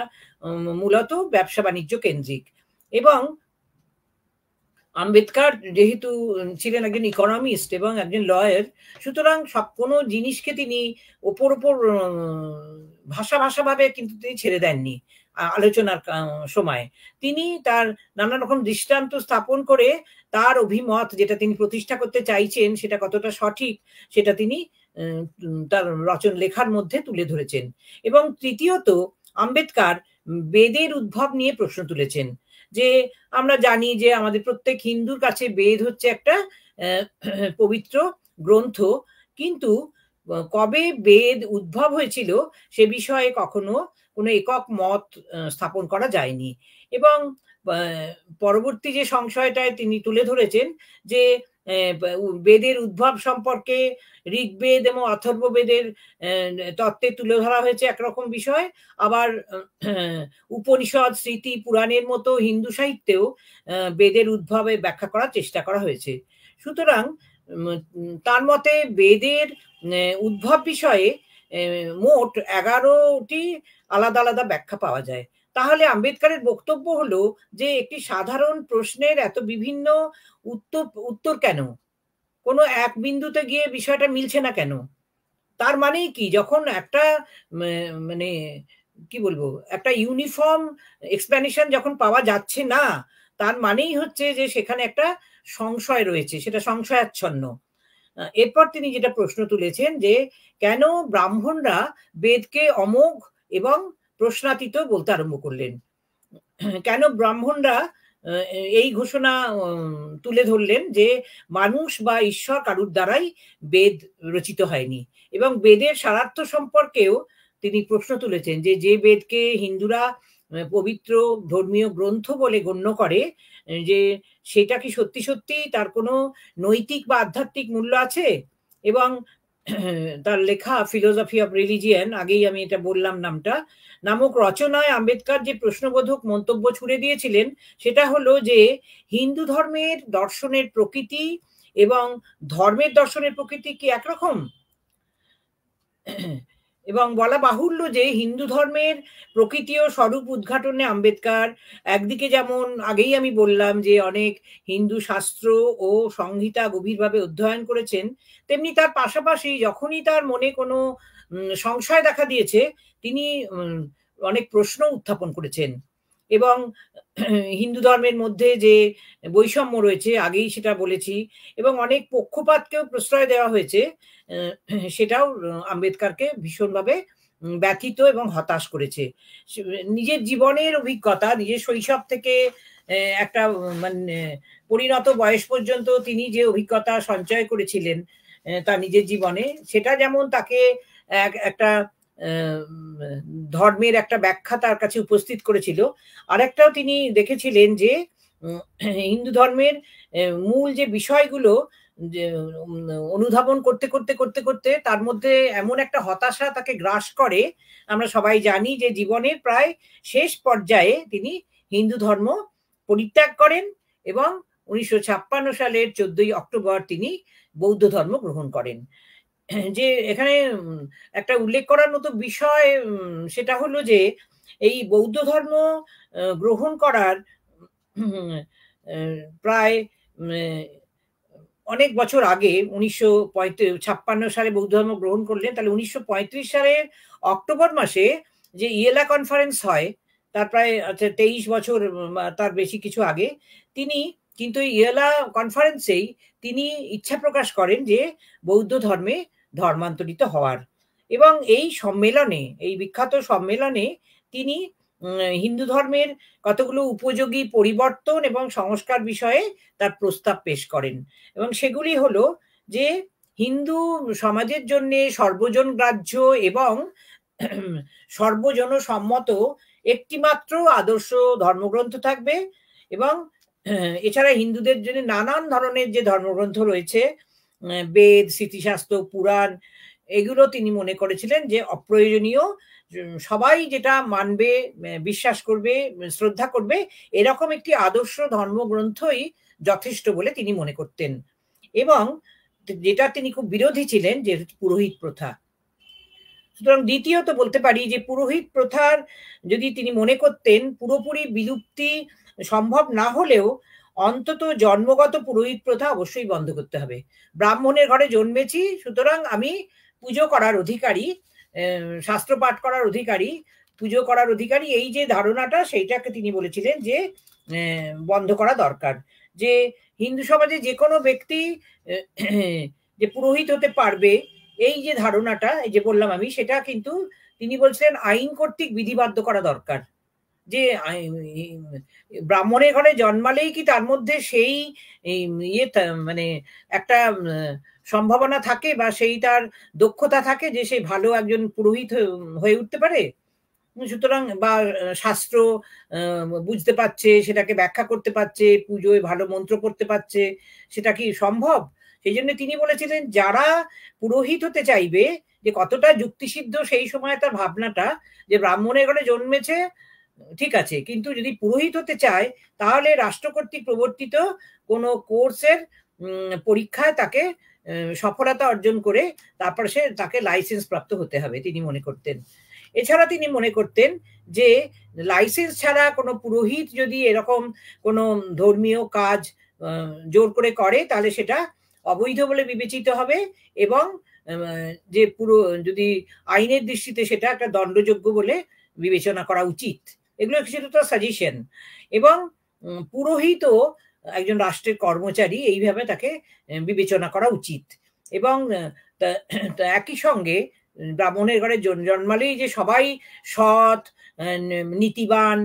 মূলত ব্যবসা বাণিজ্য কেন্দ্রিক। এবং আম্বেদকর যেহেতু ছিলেন একজন ইকোনমিস্ট এবং একজন লয়ার, সুতরাং সব কোনো জিনিসকে তিনি ওপর ভাষাভাবে কিন্তু তিনি ছেড়ে দেননি আলোচনার সময়। তিনি তার নানা রকম দৃষ্টান্ত স্থাপন করে তার অভিমত যেটা তিনি প্রতিষ্ঠা করতে চাইছেন সেটা কতটা সঠিক সেটা তিনি তার লেখার মধ্যে তুলে ধরেছেন। এবং তৃতীয়ত, আম্বেদকর বেদের উদ্ভব নিয়ে প্রশ্ন তুলেছেন। যে আমরা জানি যে আমাদের প্রত্যেক হিন্দুর কাছে বেদ হচ্ছে একটা পবিত্র গ্রন্থ, কিন্তু কবে বেদ উদ্ভব হয়েছিল সে বিষয়ে কখনো কোনো একক মত স্থাপন করা যায়নি। এবং পরবর্তী যে সংশয়টায় তিনি তুলে ধরেছেন যে বেদের উদ্ভব সম্পর্কে ঋগ্বেদ এবং অথর্ববেদের তত্ত্বে তুলে ধরা হয়েছে একরকম বিষয়, আবার উপনিষদ, স্মৃতি, পুরাণের মতো হিন্দু সাহিত্যেও বেদের উদ্ভবে ব্যাখ্যা করার চেষ্টা করা হয়েছে। সুতরাং তার মতে বেদের উদ্ভব বিষয়ে মোট 11টি আলাদা আলাদা ব্যাখ্যা পাওয়া যায়। তাহলে আম্বেদকরের বক্তব্য হলো যে একটি সাধারণ প্রশ্নের এত বিভিন্ন উত্তর কেন, কোনো এক বিন্দুতে গিয়ে বিষয়টা মিলছে না কেন? তার মানেই কি, যখন একটা মানে কি বলবো, একটা ইউনিফর্ম এক্সপ্লেনেশন যখন পাওয়া যাচ্ছে না, তার মানেই হচ্ছে যে সেখানে একটা সংশয় রয়েছে, সেটা সংশয়াচ্ছন্ন। এরপর তিনি যেটা প্রশ্ন তুলেছেন যে কেন ব্রাহ্মণরা বেদকে অমোঘ এবং প্রশ্নাতীত বলতে আরম্ভ করলেন, কেন ব্রাহ্মণরা এই ঘোষণা তুলে ধরলেন যে মানুষ বা ঈশ্বর কারুর দ্বারাই বেদ রচিত হয়নি। এবং বেদের সারার্থ সম্পর্কেও তিনি প্রশ্ন তুলেছেন যে যে বেদকে হিন্দুরা পবিত্র ধর্মীয় গ্রন্থ বলে গণ্য করে, যে সেটা কি সত্যি সত্যি তার কোনো নৈতিক বা আধ্যাত্মিক মূল্য আছে? এবং তার লেখা ফিলোসফি অফ রিলিজিয়ান, আগেই আমি এটা বললাম নামটা, নামক রচনায় আম্বেদকর যে প্রশ্নবোধক মন্তব্য ছুড়ে দিয়েছিলেন সেটা হলো যে হিন্দু ধর্মের দর্শনের প্রকৃতি এবং ধর্মের দর্শনের প্রকৃতি কি একরকম? এবং বলা বাহুল্য যে হিন্দু ধর্মের প্রকৃতি ও স্বরূপ উদ্ঘাটনে আম্বেদকর একদিকে যেমন আগেই আমি বললাম যে অনেক হিন্দু শাস্ত্র ও সংহিতা গভীরভাবে অধ্যয়ন করেছেন, তেমনি তার পাশাপাশি যখনই তার মনে কোনো সংশয় দেখা দিয়েছে তিনি অনেক প্রশ্ন উত্থাপন করেছেন। এবং হিন্দু ধর্মের মধ্যে যে বৈষম্য রয়েছে আগেই সেটা বলেছি, এবং অনেক পক্ষপাতকেও প্রশ্রয় দেওয়া হয়েছে, সেটাও আম্বেদকরকে ভীষণভাবে ব্যথিত এবং হতাশ করেছে। নিজের জীবনের অভিজ্ঞতা, নিজের শৈশব থেকে একটা মানে পরিণত বয়স পর্যন্ত তিনি যে অভিজ্ঞতা সঞ্চয় করেছিলেন তার নিজের জীবনে, সেটা যেমন তাকে একটা ধর্মের একটা ব্যাখ্যা তার কাছে উপস্থিত করেছিল। আরেকটাও তিনি দেখেছিলেন যে হিন্দু ধর্মের মূল যে বিষয়গুলো যে অনুধাবন করতে করতে করতে করতে তার মধ্যে এমন একটা হতাশা তাকে গ্রাস করে। আমরা সবাই জানি যে জীবনের প্রায় শেষ পর্যায়ে তিনি হিন্দু ধর্ম পরিত্যাগ করেন এবং 1956 সালের 14ই অক্টোবর তিনি বৌদ্ধ ধর্ম গ্রহণ করেন। যে এখানে একটা উল্লেখ করার মতো বিষয় সেটা হলো যে এই বৌদ্ধ ধর্ম গ্রহণ করার প্রায় অনেক বছর আগে 1956 সালে বৌদ্ধ ধর্ম গ্রহণ করলেন, তাহলে 1935 সালের অক্টোবর মাসে যে ইয়েলা কনফারেন্স হয় তার প্রায় 23 বছর তার বেশি কিছু আগে তিনি কিন্তু ইয়েলা কনফারেন্সেই তিনি ইচ্ছা প্রকাশ করেন যে বৌদ্ধ ধর্মে ধর্মান্তরিত হওয়ার, এবং এই সম্মেলনে, এই বিখ্যাত সম্মেলনে তিনি হিন্দু ধর্মের কতগুলো উপযোগী পরিবর্তন এবং সংস্কার বিষয়ে তার প্রস্তাব পেশ করেন, এবং সেগুলি হলো যে হিন্দু সমাজের জন্য সর্বজন গ্রাহ্য এবং সর্বজনসম্মত একটিমাত্র আদর্শ ধর্মগ্রন্থ থাকবে, এবং এছাড়া হিন্দুদের জন্য নানান ধরনের যে ধর্মগ্রন্থ রয়েছে, বেদ, স্মৃতিশাস্ত্র, পুরাণ, এগুলো তিনি মনে করেছিলেন যে অপ্রয়োজনীয়, সবাই যেটা মানবে, বিশ্বাস করবে, শ্রদ্ধা করবে, এরকম একটি আদর্শ ধর্মগ্রন্থই যথেষ্ট বলে তিনি মনে করতেন। এবং যেটা তিনি খুব বিরোধী ছিলেন যে পুরোহিত প্রথা। সুতরাং দ্বিতীয়ত বলতে পারি যে পুরোহিত প্রথার যদি তিনি মনে করতেন পুরোপুরি বিলুপ্তি সম্ভব না হলেও অন্তত জন্মগত পুরোহিত প্রথা অবশ্যই বন্ধ করতে হবে। ব্রাহ্মণের ঘরে জন্মেছি, সুতরাং আমি পুজো করার অধিকারী, শাস্ত্র পাঠ করার অধিকারী, পুজো করার অধিকারী, এই যে ধারণাটা, সেইটাকে তিনি বলেছিলেন যে বন্ধ করা দরকার। যে হিন্দু সমাজে যে কোনো ব্যক্তি যে পুরোহিত হতে পারবে, এই যে ধারণাটা, এই যে বললাম আমি, সেটা কিন্তু তিনি বলছিলেন আইন কর্তৃক বিধিবদ্ধ করা দরকার। যে ব্রাহ্মণের ঘরে জন্মালেই কি তার মধ্যে সেই ইয়ে মানে একটা সম্ভাবনা থাকে বা সেই তার দক্ষতা থাকে যে সে ভালো একজন পুরোহিত হয়ে উঠতে পারে? সুতরাং বা শাস্ত্র বুঝতে পারছে, সেটাকে ব্যাখ্যা করতে পারছে, পুজোয় ভালো মন্ত্র পড়তে পারছে, সেটা কি সম্ভব? সেই জন্য তিনি বলেছিলেন যারা পুরোহিত হতে চাইবে, যে কতটা যুক্তিসিদ্ধ সেই সময় তার ভাবনাটা, যে ব্রাহ্মণের ঘরে জন্মেছে ঠিক আছে, কিন্তু যদি পুরোহিত হতে চায় তাহলে রাষ্ট্র কর্তৃক প্রবর্তিত কোনো কোর্সের পরীক্ষায় তাকে সফলতা অর্জন করে তারপর সে তাকে লাইসেন্স প্রাপ্ত হতে হবে, তিনি মনে করতেন। এছাড়া তিনি মনে করতেন যে লাইসেন্স ছাড়া কোনো পুরোহিত যদি এরকম কোনো ধর্মীয় কাজ জোর করে করে তাহলে সেটা অবৈধ বলে বিবেচিত হবে, এবং যে পুরো যদি আইনের দৃষ্টিতে সেটা একটা দণ্ডযোগ্য বলে বিবেচনা করা উচিত। এগুলো কিছু তো সাজেশন। এবং পুরোহিতও একজন রাষ্ট্রের কর্মচারী, এইভাবে তাকে বিবেচনা করা উচিত। এবং একই সঙ্গে ব্রাহ্মণের ঘরে জন্মালেই যে সবাই সৎ, নীতিবান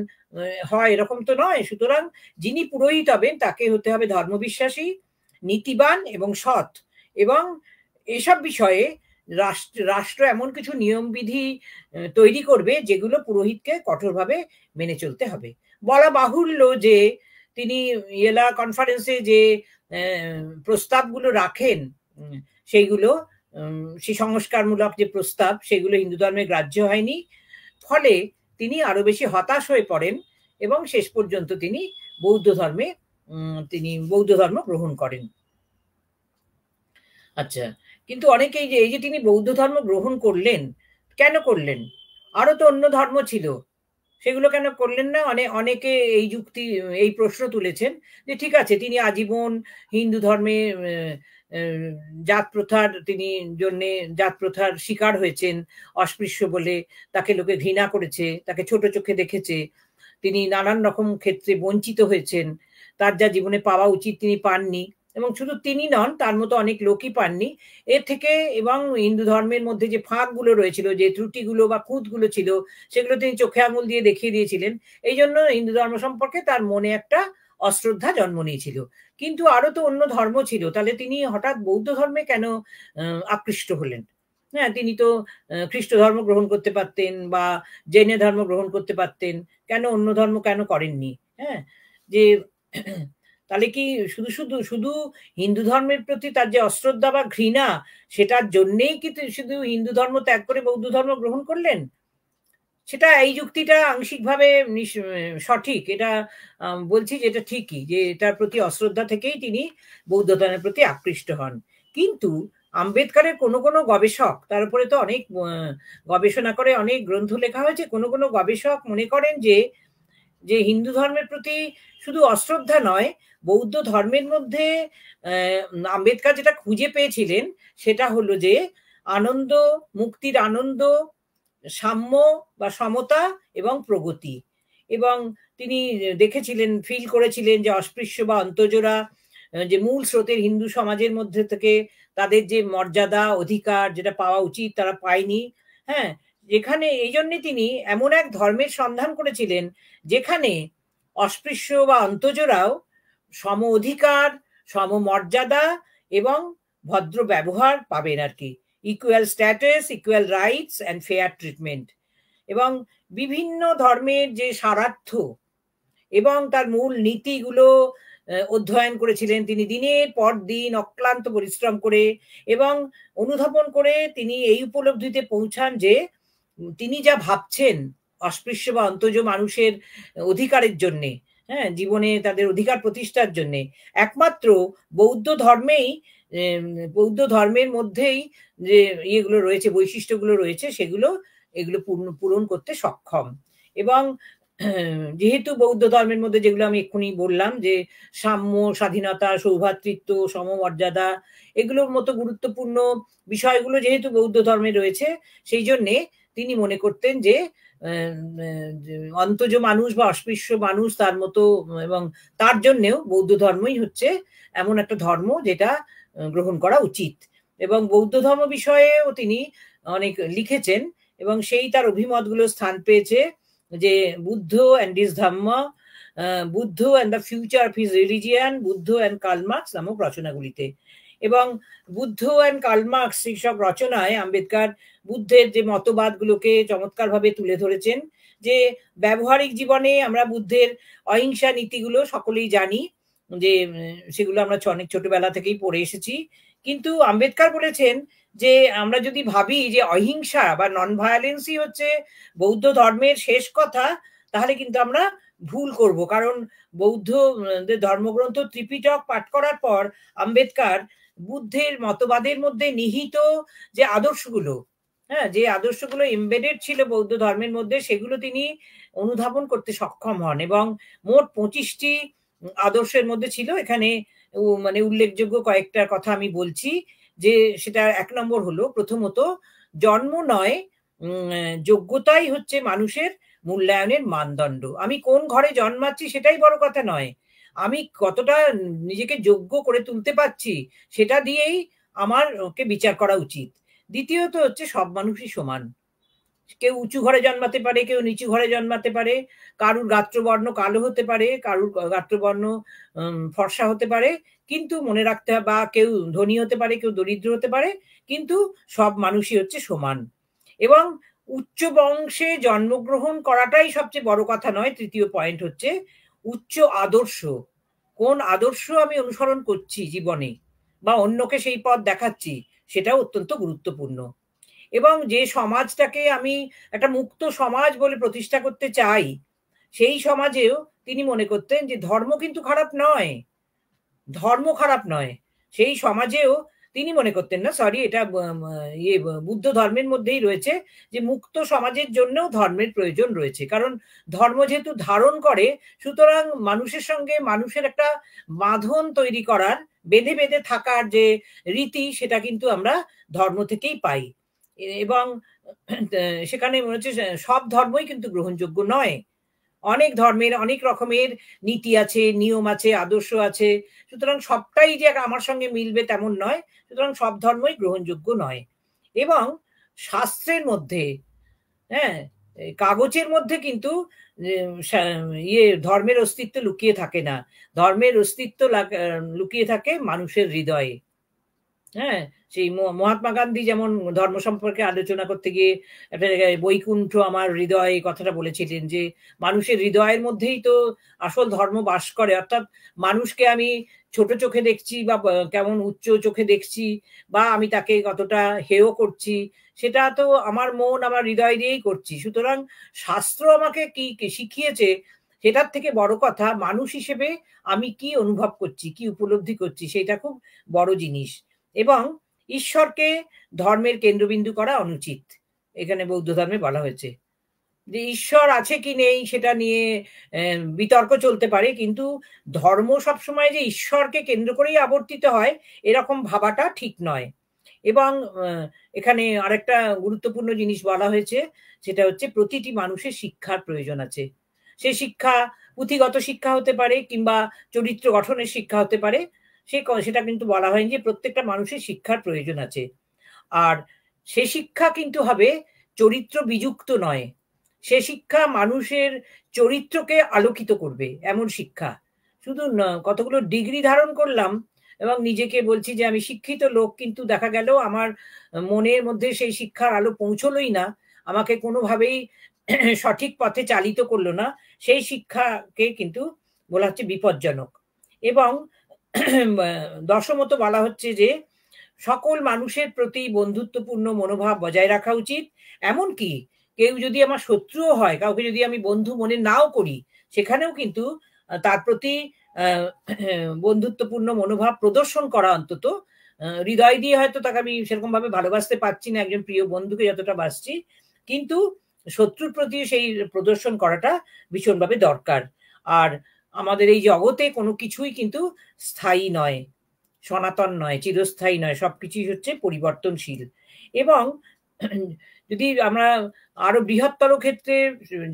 হয় এরকম তো নয়। সুতরাং যিনি পুরোহিত হবেন তাকে হতে হবে ধর্মবিশ্বাসী, নীতিবান এবং সৎ, এবং এসব বিষয়ে রাষ্ট্র এমন কিছু নিয়মবিধি তৈরি করবে যেগুলো পুরোহিতকে কঠোরভাবে মেনে চলতে হবে। বলা বাহুল্য যে তিনি ইয়েলা কনফারেন্সে যে প্রস্তাবগুলো রাখেন সেইগুলো, সেই সংস্কারমূলক যে প্রস্তাব, সেগুলো হিন্দু ধর্মে গ্রাহ্য হয়নি, ফলে তিনি আরো বেশি হতাশ হয়ে পড়েন এবং শেষ পর্যন্ত তিনি বৌদ্ধ ধর্ম গ্রহণ করেন। আচ্ছা, কিন্তু অনেকেই যে এই যে তিনি বৌদ্ধ ধর্ম গ্রহণ করলেন, কেন করলেন? আরো তো অন্য ধর্ম ছিল, সেগুলো কেন করলেন না? অনেকে এই যুক্তি, এই প্রশ্ন তুলেছেন যে ঠিক আছে, তিনি আজীবন হিন্দু ধর্মে জাত প্রথার শিকার হয়েছেন, অস্পৃশ্য বলে তাকে লোকে ঘৃণা করেছে, তাকে ছোট চোখে দেখেছে, তিনি নানান রকম ক্ষেত্রে বঞ্চিত হয়েছেন, তার যা জীবনে পাওয়া উচিত তিনি পাননি, এবং শুধু তিনি নন, তার মতো অনেক লোকই পাননি। এর থেকে এবং হিন্দু ধর্মের মধ্যে যে ফাঁকগুলো রয়েছিল, যে ত্রুটিগুলো বা খুঁতগুলো ছিল, সেগুলো তিনি চোখে আঙুল দিয়ে দেখিয়ে দিয়েছিলেন। এই জন্য হিন্দু ধর্ম সম্পর্কে তার মনে একটা অশ্রদ্ধা জন্ম নিয়েছিল। কিন্তু আরো তো অন্য ধর্ম ছিল, তাহলে তিনি হঠাৎ বৌদ্ধ ধর্মে কেন আকৃষ্ট হলেন? হ্যাঁ, তিনি তো খ্রিস্ট ধর্ম গ্রহণ করতে পারতেন বা জৈন ধর্ম গ্রহণ করতে পারতেন, কেন অন্য ধর্ম কেন করেননি? হ্যাঁ, যে তাহলে কি শুধু শুধু শুধু হিন্দু ধর্মের প্রতি তার যে অশ্রদ্ধা বা ঘৃণা, সেটার জন্যেই কি শুধু হিন্দু ধর্ম ত্যাগ করে বৌদ্ধ ধর্ম গ্রহণ করলেন? সেটা এই যুক্তিটা আংশিকভাবে সঠিক, এটা বলছি যে এটা ঠিকই, যে এটার প্রতি অশ্রদ্ধা থেকেই তিনি বৌদ্ধ ধর্মের প্রতি আকৃষ্ট হন। কিন্তু আম্বেদকরের কোনো কোনো গবেষক, তার উপরে তো অনেক গবেষণা করে অনেক গ্রন্থ লেখা হয়েছে, কোনো কোনো গবেষক মনে করেন যে যে হিন্দু ধর্মের প্রতি শুধু অশ্রদ্ধা নয়, বৌদ্ধ ধর্মের মধ্যে আম্বেদকর যেটা খুঁজে পেয়েছিলেন সেটা হলো যে আনন্দ, মুক্তির আনন্দ, সাম্য বা সমতা এবং প্রগতি। এবং তিনি দেখেছিলেন, ফিল করেছিলেন যে অস্পৃশ্য বা অন্তঃজোড়া যে মূল স্রোতের হিন্দু সমাজের মধ্যে থেকে তাদের যে মর্যাদা অধিকার যেটা পাওয়া উচিত তারা পায়নি। হ্যাঁ, যেখানে এই জন্যে তিনি এমন এক ধর্মের সন্ধান করেছিলেন যেখানে অস্পৃশ্য বা অন্তঃজোড়াও সম অধিকার, সমমর্যাদা এবং ভদ্র ব্যবহার পাবেন আর কি, equal status, equal rights and fair treatment. এবং বিভিন্ন ধর্মের যে সারার্থ এবং তার মূল নীতিগুলো অধ্যয়ন করেছিলেন তিনি দিনের পর দিন অক্লান্ত পরিশ্রম করে, এবং অনুধাবন করে তিনি এই উপলব্ধিতে পৌঁছান যে তিনি যা ভাবছেন অস্পৃশ্য বা অন্তজ মানুষের অধিকারের জন্যে, হ্যাঁ, জীবনে তাদের অধিকার প্রতিষ্ঠার জন্যে একমাত্র বৌদ্ধ ধর্মেই, বৌদ্ধ ধর্মের মধ্যেই যে ইয়েগুলো রয়েছে, বৈশিষ্ট্যগুলো রয়েছে, সেগুলো এগুলো পূরণ করতে সক্ষম। এবং যেহেতু বৌদ্ধ ধর্মের মধ্যে যেগুলো আমি এক্ষুনি বললাম যে সাম্য, স্বাধীনতা, সৌভ্রাতৃত্ব, সমমর্যাদা, এগুলোর মতো গুরুত্বপূর্ণ বিষয়গুলো যেহেতু বৌদ্ধ ধর্মে রয়েছে, সেই জন্যে তিনি মনে করতেন যে অন্তজ মানুষ বা অস্পৃশ্য মানুষ তার মতো, এবং তার জন্যেও বৌদ্ধ ধর্মই হচ্ছে এমন একটা ধর্ম যেটা গ্রহণ করা উচিত। এবং বৌদ্ধ ধর্ম বিষয়েও তিনি অনেক লিখেছেন, এবং সেই তার অভিমতগুলো স্থান পেয়েছে যে বুদ্ধ অ্যান্ড হিজ ধর্ম, Buddha and the future of his religion, Buddha and Karl Marx নামক রচনাগুলিতে। এবং বুদ্ধ অ্যান্ড কার্ল মার্কস এইসব রচনায় আম্বেদকর বুদ্ধের যে মতবাদগুলোকে চমৎকারভাবে তুলে ধরেছেন। যে ব্যবহারিক জীবনে আমরা বুদ্ধের অহিংসা নীতিগুলো সকলেই জানি, যে সেগুলো আমরা অনেক ছোটবেলা থেকেই পড়ে এসেছি। কিন্তু আম্বেদকর বলেছেন যে আমরা যদি ভাবি যে অহিংসা বা নন ভায়োলেন্সই হচ্ছে বৌদ্ধ ধর্মের শেষ কথা, তাহলে কিন্তু আমরা ভুল করব। কারণ বৌদ্ধ ধর্মগ্রন্থ ত্রিপিটক পাঠ করার পর আম্বেদকর বুদ্ধের মতবাদের মধ্যে নিহিত যে আদর্শগুলো, হ্যাঁ, যে আদর্শগুলো এমবেডেড ছিল বৌদ্ধ ধর্মের মধ্যে, সেগুলো তিনি অনুধাবন করতে সক্ষম হন। এবং মোট 25টি আদর্শের মধ্যে ছিল এখানে মানে উল্লেখযোগ্য কয়েকটা কথা আমি বলছি। যে সেটা 1 নম্বর হলো, প্রথমত জন্ম নয় যোগ্যতাই হচ্ছে মানুষের মূল্যায়নের মানদণ্ড। আমি কোন ঘরে জন্মাচ্ছি সেটাই বড় কথা নয়, আমি কতটা নিজেকে যোগ্য করে তুলতে পারছি সেটা দিয়েই আমারকে বিচার করা উচিত। দ্বিতীয়ত হচ্ছে সব মানুষই সমান, কেউ উঁচু ঘরে জন্মাতে পারে, কেউ নিচু ঘরে জন্মাতে পারে, কারুর গাত্রবর্ণ কালো হতে পারে, কারুর গাত্রবর্ণ ফর্সা হতে পারে, কিন্তু মনে রাখতে হবে, বা কেউ ধনী হতে পারে, কেউ দরিদ্র হতে পারে, কিন্তু সব মানুষই হচ্ছে সমান। এবং উচ্চ বংশে জন্মগ্রহণ করাটাই সবচেয়ে বড় কথা নয়। তৃতীয় পয়েন্ট হচ্ছে উচ্চ আদর্শ, কোন আদর্শ আমি অনুসরণ করছি জীবনে বা অন্যকে সেই পথ দেখাচ্ছি, সেটাও অত্যন্ত গুরুত্বপূর্ণ। এবং যে সমাজটাকে আমি একটা মুক্ত সমাজ বলে প্রতিষ্ঠা করতে চাই, সেই সমাজেও তিনি মনে করতেন যে ধর্ম কিন্তু খারাপ নয়, ধর্ম খারাপ নয়। সেই সমাজেও তিনি মনে করতেন না, সরি, এটা বুদ্ধ ধর্মের মধ্যেই রয়েছে যে মুক্ত সমাজের জন্যও ধর্মের প্রয়োজন রয়েছে। কারণ ধর্ম যেহেতু ধারণ করে, সুতরাং মানুষের সঙ্গে মানুষের একটা বাঁধন তৈরি করার, বেঁধে বেঁধে থাকার যে রীতি, সেটা কিন্তু আমরা ধর্ম থেকেই পাই। এবং সেখানে মনে হচ্ছে সব ধর্মই কিন্তু গ্রহণযোগ্য নয়, অনেক ধর্মের অনেক রকমের নীতি আছে, নিয়ম আছে, আদর্শ আছে, সুতরাং সবটাই যে আমার সঙ্গে মিলবে তেমন নয়, সুতরাং সব ধর্মই গ্রহণযোগ্য নয়। এবং শাস্ত্রের মধ্যে, হ্যাঁ, কাগজের মধ্যে কিন্তু ধর্মের অস্তিত্ব লুকিয়ে থাকে না, ধর্মের অস্তিত্ব লুকিয়ে থাকে মানুষের হৃদয়ে। হ্যাঁ, সেই মহাত্মা গান্ধী যেমন ধর্ম সম্পর্কে আলোচনা করতে গিয়ে একটা জায়গায় বৈকুণ্ঠ আমার হৃদয় কথাটা বলেছিলেন, যে মানুষের হৃদয়ের মধ্যেই তো আসল ধর্ম বাস করে। অর্থাৎ মানুষকে আমি ছোট চোখে দেখছি বা কেমন উচ্চ চোখে দেখছি, বা আমি তাকে কতটা হেয় করছি, সেটা তো আমার মন আমার হৃদয় দিয়েই করছি। সুতরাং শাস্ত্র আমাকে কি শিখিয়েছে, সেটার থেকে বড় কথা মানুষ হিসেবে আমি কি অনুভব করছি, কি উপলব্ধি করছি, সেটা খুব বড় জিনিস। এবং ঈশ্বরকে ধর্মের কেন্দ্রবিন্দু করা অনুচিত, এখানে বৌদ্ধ ধর্মে বলা হয়েছে। যে ঈশ্বর আছে কি নেই সেটা নিয়ে বিতর্ক চলতে পারে, কিন্তু ধর্ম সবসময় যে ঈশ্বরকে কেন্দ্র করেই আবর্তিত হয় এরকম ভাবাটা ঠিক নয়। এবং এখানে আরেকটা গুরুত্বপূর্ণ জিনিস বলা হয়েছে, সেটা হচ্ছে প্রতিটি মানুষের শিক্ষার প্রয়োজন আছে। সে শিক্ষা পুঁথিগত শিক্ষা হতে পারে কিংবা চরিত্র গঠনের শিক্ষা হতে পারে, সেটা কিন্তু বলা হয়নি যে প্রত্যেকটা মানুষের শিক্ষার প্রয়োজন আছে। আর সে শিক্ষা কিন্তু হবে চরিত্র বিযুক্ত নয়, সে শিক্ষা মানুষের চরিত্রকে আলোকিত করবে এমন শিক্ষা। শুধু কতগুলো ডিগ্রি ধারণ করলাম এবং নিজেকে বলছি যে আমি শিক্ষিত লোক, কিন্তু দেখা গেল আমার মনের মধ্যে সেই শিক্ষার আলো পৌঁছলোই না, আমাকে কোনোভাবেই সঠিক পথে চালিত করলো না, সেই শিক্ষাকে কিন্তু বলা হচ্ছে বিপজ্জনক। এবং দশমত বলা হচ্ছে যে সকল মানুষের প্রতি বন্ধুত্বপূর্ণ মনোভাব বজায় রাখা উচিত। এমনকি কেউ যদি আমার শত্রুও হয়, কাউকে যদি আমি বন্ধু মনে নাও করি, সেখানেও কিন্তু তার প্রতি বন্ধুত্বপূর্ণ মনোভাব প্রদর্শন করা, অন্তত হৃদয় দিয়ে হয়তো তাকে আমি সেরকম ভাবে ভালোবাসতে পারছি না একজন প্রিয় বন্ধুকে যতটা বাসছি, কিন্তু শত্রুর প্রতি সেই প্রদর্শন করাটা ভীষণভাবে দরকার। আর আমাদের এই জগতে কোনো কিছুই কিন্তু স্থায়ী নয়, সনাতন নয়, চিরস্থায়ী নয়, সবকিছুই হচ্ছে পরিবর্তনশীল। এবং যদি আমরা আরো বৃহত্তর ক্ষেত্রে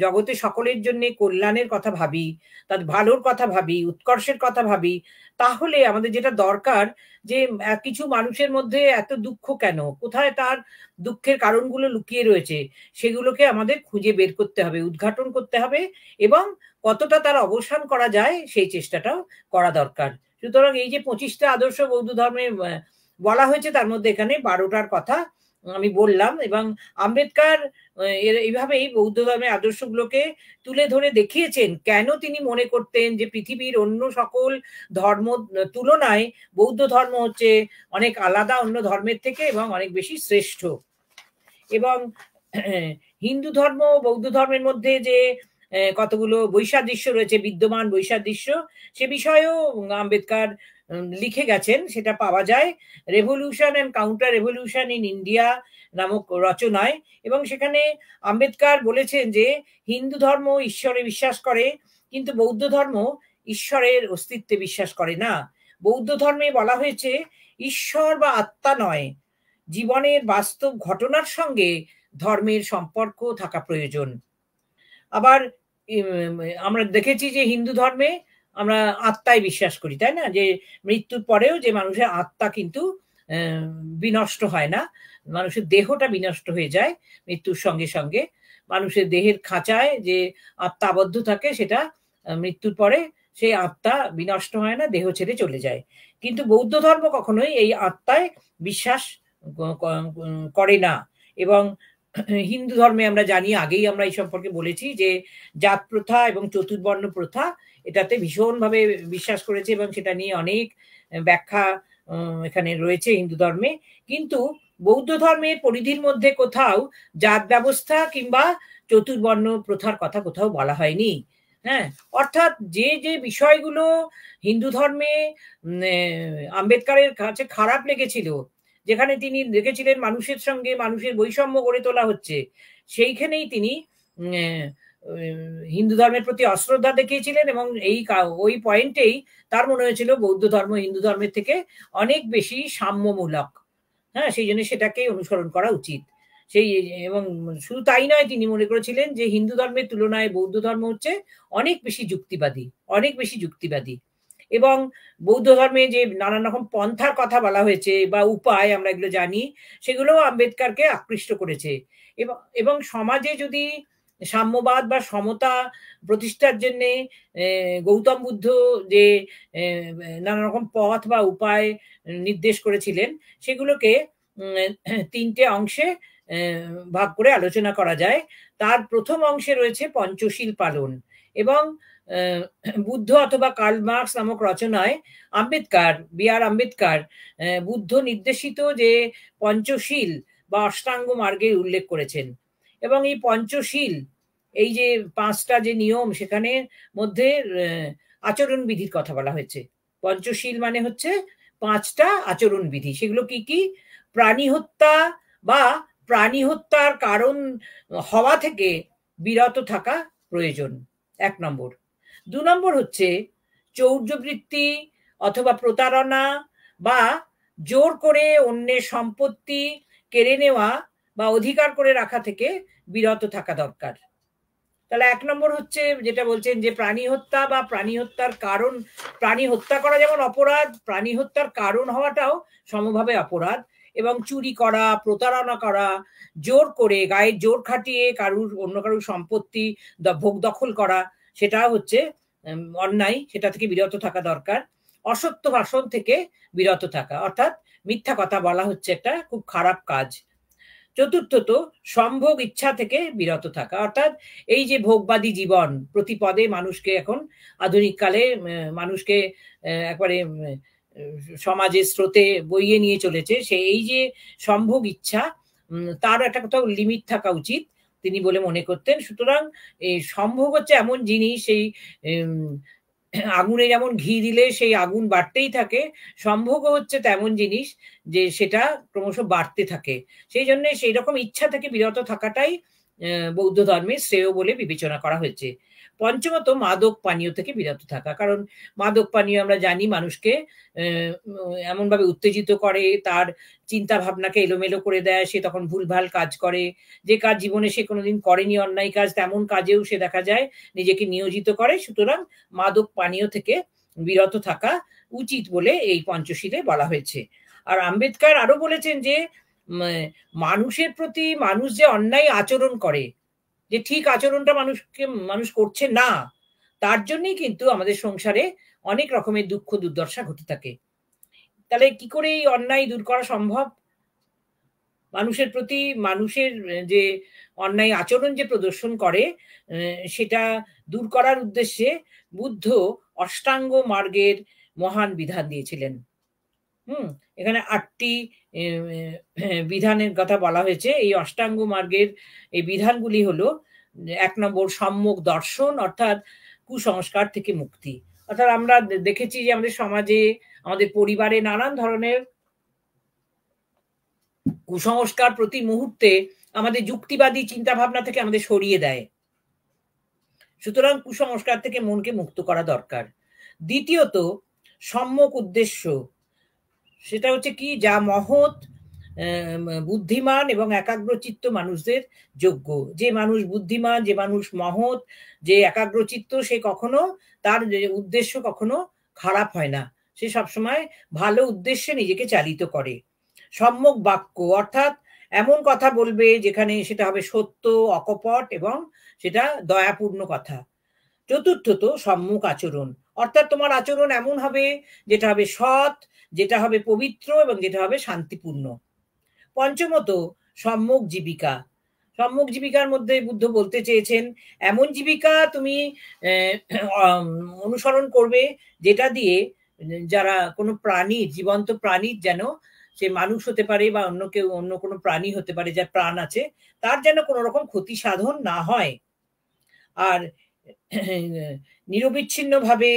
জগতে সকলের জন্য কল্যাণের কথা ভাবি, তার ভালোর কথা ভাবি, উৎকর্ষের কথা ভাবি, তাহলে আমাদের যেটা দরকার যে কিছু মানুষের মধ্যে এত দুঃখ কেন, কোথায় তার দুঃখের কারণগুলো লুকিয়ে রয়েছে, সেগুলোকে আমাদের খুঁজে বের করতে হবে, উদ্ঘাটন করতে হবে, এবং কতটা তার অবসান করা যায় সেই চেষ্টাটাও করা দরকার। সুতরাং এই যে 25টা আদর্শ বৌদ্ধ ধর্মে বলা হয়েছে, তার মধ্যে এখানে 12টার কথা আমি বললাম। এবং আম্বেদকর এইভাবেই বৌদ্ধ ধর্মের আদর্শগুলোকে তুলে ধরে দেখিয়েছেন কেন তিনি মনে করতেন যে পৃথিবীর অন্য সকল ধর্ম তুলনায় বৌদ্ধ ধর্ম হচ্ছে অনেক আলাদা অন্য ধর্মের থেকে এবং অনেক বেশি শ্রেষ্ঠ। এবং হিন্দু ধর্ম বৌদ্ধ ধর্মের মধ্যে যে কতগুলো বৈসাদৃশ্য রয়েছে, বিদ্যমান বৈসাদৃশ্য, সে বিষয়েও আম্বেদকর লিখে গেছেন, সেটা পাওয়া যায় revolution and counter revolution in India নামক রচনায়। এবং সেখানে আম্বেদকর বলেছেন যে হিন্দু ধর্ম ঈশ্বরে বিশ্বাস করে, কিন্তু বৌদ্ধ ধর্ম ঈশ্বরের অস্তিত্বে বিশ্বাস করে না। বৌদ্ধ ধর্মে বলা হয়েছে ঈশ্বর বা আত্মা নয়, জীবনের বাস্তব ঘটনার সঙ্গে ধর্মের সম্পর্ক থাকা প্রয়োজন। আবার আমরা দেখেছি যে হিন্দু ধর্মে আমরা আত্মায় বিশ্বাস করি, তাই না, যে মৃত্যুর পরেও যে মানুষের আত্মা কিন্তু বিনষ্ট হয় না, মানুষের দেহটা বিনষ্ট হয়ে যায় মৃত্যুর সঙ্গে সঙ্গে, মানুষের দেহের খাঁচায় যে আত্মা আবদ্ধ থাকে সেটা মৃত্যুর পরে সেই আত্মা বিনষ্ট হয় না, দেহ ছেড়ে চলে যায়। কিন্তু বৌদ্ধ ধর্ম কখনোই এই আত্মায় বিশ্বাস করে না। এবং হিন্দু ধর্মে আমরা জানি, আগেই আমরা এই সম্পর্কে বলেছি, যে জাত প্রথা এবং চতুর্বর্ণ প্রথা এটাতে ভীষণভাবে বিশ্বাস করেছে এবং সেটা নিয়ে অনেক ব্যাখ্যা এখানে রয়েছে হিন্দু ধর্মে। কিন্তু বৌদ্ধ ধর্মের পরিধির মধ্যে কোথাও জাত ব্যবস্থা কিংবা চতুর্বর্ণ প্রথার কথা কোথাও বলা হয়নি। হ্যাঁ, অর্থাৎ যে যে বিষয়গুলো হিন্দু ধর্মে আম্বেদকরের কাছে খারাপ লেগেছিল, যেখানে তিনি দেখেছিলেন মানুষের সঙ্গে মানুষের বৈষম্য গড়ে তোলা হচ্ছে, সেইখানেই তিনি হিন্দু ধর্মের প্রতি অশ্রদ্ধা দেখিয়েছিলেন। এবং ওই পয়েন্টেই তার মনে হয়েছিল বৌদ্ধ ধর্ম হিন্দু ধর্মের থেকে অনেক বেশি সাম্যমূলক। হ্যাঁ, সেই জন্য সেটাকে অনুসরণ করা উচিত। এবং শুধু তাই নয়, তিনি মনে করেছিলেন যে হিন্দু ধর্মের তুলনায় বৌদ্ধ ধর্ম হচ্ছে অনেক বেশি যুক্তিবাদী, অনেক বেশি যুক্তিবাদী। এবং বৌদ্ধ ধর্মে যে নানান রকম পন্থার কথা বলা হয়েছে বা উপায় আমরা এগুলো জানি, সেগুলো আম্বেদকরকে আকৃষ্ট করেছে। এবং সমাজে যদি সাম্যবাদ বা সমতা প্রতিষ্ঠার জন্য গৌতম বুদ্ধ যে নানা রকম পথ বা উপায় নির্দেশ করেছিলেন, সেগুলোকে তিনটে অংশে ভাগ করে আলোচনা করা যায়। তার প্রথম অংশে রয়েছে পঞ্চশীল পালন, এবং বুদ্ধ অথবা কার্ল মার্কস নামক রচনায় বি.আর. আম্বেদকর বুদ্ধ নির্দেশিত যে পঞ্চশীল বা অষ্টাঙ্গ মার্গের উল্লেখ করেছেন। এবং এই পঞ্চশীল, এই যে পাঁচটা যে নিয়ম, সেখানে মধ্যে আচরণ বিধির কথা বলা হয়েছে। পঞ্চশীল মানে হচ্ছে পাঁচটা আচরণ বিধি। সেগুলো কি কি? প্রাণী হত্যা বা প্রাণী হত্যার কারণ হওয়া থেকে বিরত থাকা প্রয়োজন, 1 নম্বর। 2 নম্বর হচ্ছে চৌর্যবৃত্তি অথবা প্রতারণা বা জোর করে অন্যের সম্পত্তি কেড়ে নেওয়া বা অধিকার করে রাখা থেকে বিরত থাকা দরকার। তাহলে 1 নম্বর হচ্ছে যেটা বলছেন যে প্রাণী হত্যা বা প্রাণী হত্যার কারণ, প্রাণী হত্যা করা যেমন অপরাধ, প্রাণী হত্যার কারণ হওয়াটাও সমভাবে অপরাধ। এবং চুরি করা, প্রতারণা করা, জোর করে গায়ের জোর খাটিয়ে অন্য কারুর সম্পত্তি ভোগ দখল করা, সেটা হচ্ছে অন্যায়, সেটা থেকে বিরত থাকা দরকার। অসত্য ভাষণ থেকে বিরত থাকা, অর্থাৎ মিথ্যা কথা বলা হচ্ছে একটা খুব খারাপ কাজ। চতুর্থত সম্ভোগ ইচ্ছা থেকে বিরত থাকা, অর্থাৎ এই যে ভোগবাদী জীবন প্রতি পদে মানুষকে এখন আধুনিক কালে মানুষকে একবারে সমাজের স্রোতে বইয়ে নিয়ে চলেছে, এই যে সম্ভোগ ইচ্ছা, তার একটা কোথাও লিমিট থাকা উচিত তিনি বলে মনে করতেন। সুতরাং এই সম্ভোগ হচ্ছে এমন জিনিস, এই আগুনে যেমন ঘি দিলে সেই আগুন বাড়তেই থাকে, সম্ভোগ হচ্ছে তেমন জিনিস যে সেটা ক্রমশ বাড়তে থাকে। সেই জন্য সেই রকম ইচ্ছা থেকে বিরত থাকাটাই বৌদ্ধ ধর্মের শ্রেয় বলে বিবেচনা করা হয়েছে। পঞ্চমত মাদক পানীয় থেকে বিরত থাকা, কারণ মাদক পানীয় আমরা জানি মানুষকে এমনভাবে উত্তেজিত করে, তার চিন্তা ভাবনাকে এলোমেলো করে দেয়, সে তখন ভুলভাল কাজ করে, যে কাজ জীবনে সে কোনোদিন করেনি, অন্যায় কাজ, তেমন কাজেও সে দেখা যায় নিজেকে নিয়োজিত করে। সুতরাং মাদক পানীয় থেকে বিরত থাকা উচিত বলে এই পঞ্চশীলে বলা হয়েছে। আর আম্বেদকর আরো বলেছেন যে মানুষের প্রতি মানুষ যে অন্যায় আচরণ করে, যে ঠিক আচরণটা মানুষ করছে না, তার জন্যই কিন্তু আমাদের সংসারে অনেক রকমের দুঃখ দুর্দশা ঘটে থাকে। তাহলে কি করে এই অন্যায় দূর করা সম্ভব? মানুষের প্রতি মানুষের যে অন্যায় আচরণ যে প্রদর্শন করে, সেটা দূর করার উদ্দেশ্যে বুদ্ধ অষ্টাঙ্গ মার্গের মহান বিধান দিয়েছিলেন। এখানে 8টি বিধানের কথা বলা হয়েছে। এই অষ্টাঙ্গ মার্গের এই বিধানগুলি হলো: 1 নম্বর সম্যক দর্শন, অর্থাৎ কুসংস্কার থেকে মুক্তি। অর্থাৎ আমরা দেখেছি যে আমাদের সমাজে, আমাদের পরিবারে নানান ধরনের কুসংস্কার প্রতি মুহূর্তে আমাদের যুক্তিবাদী চিন্তা ভাবনা থেকে আমাদের সরিয়ে দেয়। সুতরাং কুসংস্কার থেকে মনকে মুক্ত করা দরকার। দ্বিতীয়ত সম্যক উদ্দেশ্য, সেটা হচ্ছে কি, যা মহৎ, বুদ্ধিমান এবং একাগ্রচিত্ত মানুষদের যোগ্য। যে মানুষ বুদ্ধিমান, যে মানুষ মহৎ, যে একাগ্রচিত্ত, সে কখনো তার উদ্দেশ্য কখনো খারাপ হয় না, সে সবসময় ভালো উদ্দেশ্যে নিজেকে চালিত করে। সম্যক বাক্য, অর্থাৎ এমন কথা বলবে যেখানে সেটা হবে সত্য, অকপট এবং সেটা দয়াপূর্ণ কথা। চতুর্থত সম্যক আচরণ, অর্থাৎ তোমার আচরণ এমন হবে যেটা হবে সৎ, যেটা হবে পবিত্র এবং যেটা হবে শান্তিপূর্ণ। পঞ্চমত সম্যক জীবিকা। সম্যক জীবিকার মধ্যে বুদ্ধ বলতে চেয়েছেন এমন জীবিকা তুমি অনুসরণ করবে যেটা দিয়ে যারা কোনো প্রাণী, জীবন্ত প্রাণীর, যেন সে মানুষ হতে পারে বা অন্য কোনো প্রাণী হতে পারে যার প্রাণ আছে, তার যেন কোনো রকম ক্ষতি সাধন না হয়। আর নিরবিচ্ছিন্নভাবে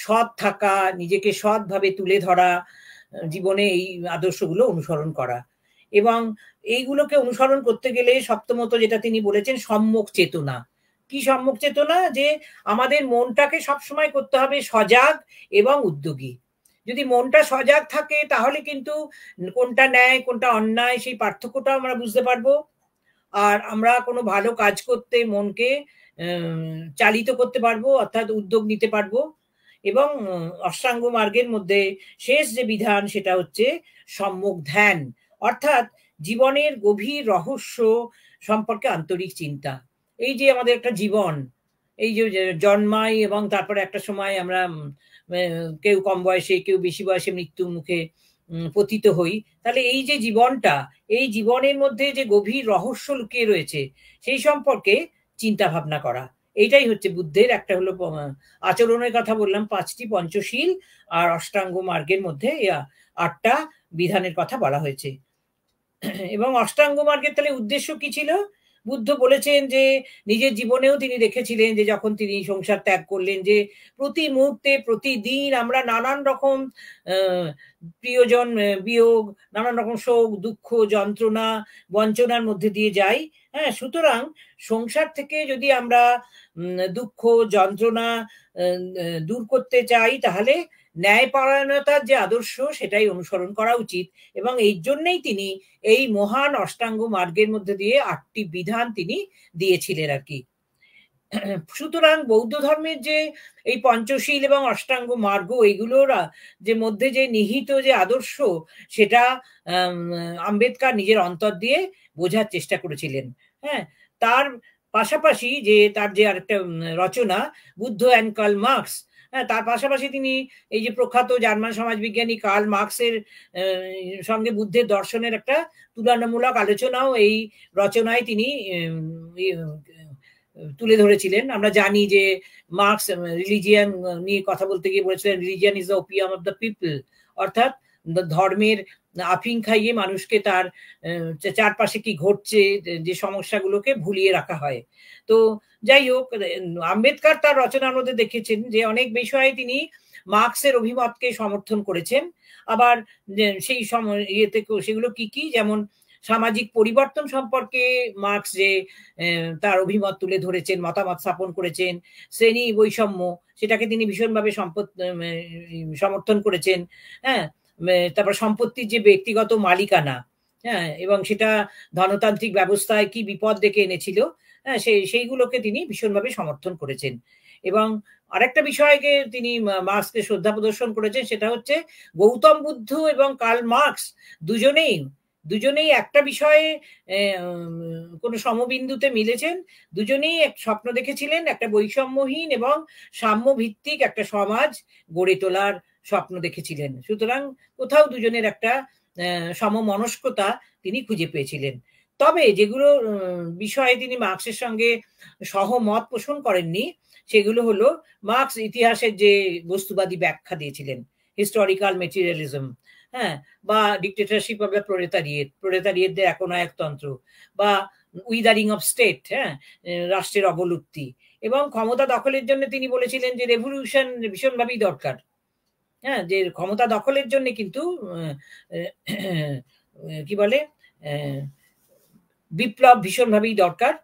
সৎ থাকা, নিজেকে সৎভাবে তুলে ধরা, জীবনে এই আদর্শগুলো অনুসরণ করা। এবং এইগুলোকে অনুসরণ করতে গেলে সপ্তমত যেটা তিনি বলেছেন সম্যক চেতনা। কি সম্যক চেতনা? যে আমাদের মনটাকে সবসময় করতে হবে সজাগ এবং উদ্যোগী। যদি মনটা সজাগ থাকে তাহলে কিন্তু কোনটা ন্যায় কোনটা অন্যায় সেই পার্থক্যটাও আমরা বুঝতে পারবো। আর আমরা কোনো ভালো কাজ করতে মনকে চালিত করতে পারবো, অর্থাৎ উদ্যোগ নিতে পারবো। এবং অষ্টাঙ্গ মার্গের মধ্যে শেষ যে বিধান সেটা হচ্ছে সম্যক ধ্যান, অর্থাৎ জীবনের গভীর রহস্য সম্পর্কে আন্তরিক চিন্তা। এই যে আমাদের একটা জীবন, এই যে জন্মাই এবং তারপরে একটা সময় আমরা কেউ কম বয়সে কেউ বেশি বয়সে মৃত্যুর মুখে পতিত হই, তাহলে এই যে জীবনটা, এই জীবনের মধ্যে যে গভীর রহস্য লুকিয়ে রয়েছে সেই সম্পর্কে চিন্তা ভাবনা করা, এইটাই হচ্ছে বুদ্ধের একটা হলো আচরণের কথা বললাম 5টি পঞ্চশীল আর অষ্টাঙ্গ মার্গের মধ্যে 8টা বিধানের কথা বলা হয়েছে। এবং অষ্টাঙ্গ মার্গের তাহলে উদ্দেশ্য কি ছিল? বুদ্ধ বলেছেন যে নিজের জীবনেও তিনি দেখেছিলেন যে যখন তিনি সংসার ত্যাগ করলেন, যে প্রতি মুহূর্তে প্রতিদিন আমরা নানান রকম প্রিয়জন বিয়োগ, নানান রকম শোক দুঃখ যন্ত্রণা বঞ্চনার মধ্যে দিয়ে যাই। হ্যাঁ, সুতরাং সংসার থেকে যদি আমরা দুঃখ যন্ত্রণা দূর করতে চাই, তাহলে ন্যায়পরায়ণতার যে আদর্শ সেটাই অনুসরণ করা উচিত। এবং এই জন্যই তিনি এই মহান অষ্টাঙ্গ মার্গের মধ্যে দিয়ে 8টি বিধান তিনি দিয়েছিলেন আর কি। সুতরাং বৌদ্ধ ধর্মের যে এই পঞ্চশীল এবং অষ্টাঙ্গ মার্গ, এইগুলোর যে মধ্যে যে নিহিত যে আদর্শ, সেটা আম্বেদকর নিজের অন্তর দিয়ে বোঝার চেষ্টা করেছিলেন। হ্যাঁ, তার পাশাপাশি যে তার যে আরেকটা রচনা বুদ্ধ অ্যান্ড কার্ল মার্কস, হ্যাঁ, তার পাশাপাশি তিনি এই যে প্রখ্যাত জার্মান সমাজবিজ্ঞানী কার্ল মার্কসের সঙ্গে বুদ্ধের দর্শনের একটা তুলনামূলক আলোচনাও এই রচনায় তিনি তুলে ধরেছিলেন। আমরা জানি যে মার্কস রিলিজিয়ান নিয়ে কথা বলতে গিয়ে বলেছিলেন, religion is the opium of the people, অর্থাৎ ধর্মের আফিং খাইয়ে মানুষকে তার চারপাশে কি ঘটছে যে সমস্যাগুলোকে ভুলিয়ে রাখা হয়। তো যাই হোক, আম্বেদকর তার রচনার মধ্যে দেখেছেন যে অনেক বিষয়ে তিনি মার্কসের অভিমতকে সমর্থন করেছেন। আবার সেই ইয়েতে সেগুলো কি কি, যেমন সামাজিক পরিবর্তন সম্পর্কে মার্কস যে তার অভিমত তুলে ধরেছেন, মতামত স্থাপন করেছেন। শ্রেণী বৈষম্য, সেটাকে তিনি ভীষণভাবে সমর্থন করেছেন। হ্যাঁ, তারপর সম্পত্তির যে ব্যক্তিগত মালিকানা, হ্যাঁ, এবং সেটা ধনতান্ত্রিক ব্যবস্থায় কি বিপদ ডেকে এনেছিল, হ্যাঁ, সেইগুলোকে তিনি ভীষণভাবে সমর্থন করেছেন। এবং আরেকটা বিষয়কে তিনি মার্কসকে শ্রদ্ধা প্রদর্শন করেছেন, সেটা হচ্ছে গৌতম বুদ্ধ এবং কার্ল মার্কস দুজনেই একটা বিষয়ে কোনো সমবিন্দুতে মিলেছেন। দুজনেই এক স্বপ্ন দেখেছিলেন, একটা বৈষম্যহীন এবং সাম্য ভিত্তিক একটা সমাজ গড়ে তোলার স্বপ্ন দেখেছিলেন। সুতরাং কোথাও দুজনের একটা সমমনস্কতা তিনি খুঁজে পেয়েছিলেন। তবে যেগুলো বিষয়ে তিনি মার্কসের সঙ্গে সহমত পোষণ করেননি, সেগুলো হলো মার্কস ইতিহাসের যে বস্তুবাদী ব্যাখ্যা দিয়েছিলেন, হিস্টোরিক্যাল মেটেরিয়ালিজম, হ্যাঁ, বা ডিক্টেটরশিপ অফ দ্য প্রোলেতারিয়েটদের একনায়কতন্ত্র, বা উইদারিং অফ স্টেট, হ্যাঁ, রাষ্ট্রের অবলুপ্তি, এবং ক্ষমতা দখলের জন্য তিনি বলেছিলেন যে রেভলিউশন ভীষণভাবেই দরকার। হ্যাঁ, যে ক্ষমতা দখলের জন্য কিন্তু কি বলে বিপ্লব ভীষণভাবেই দরকার।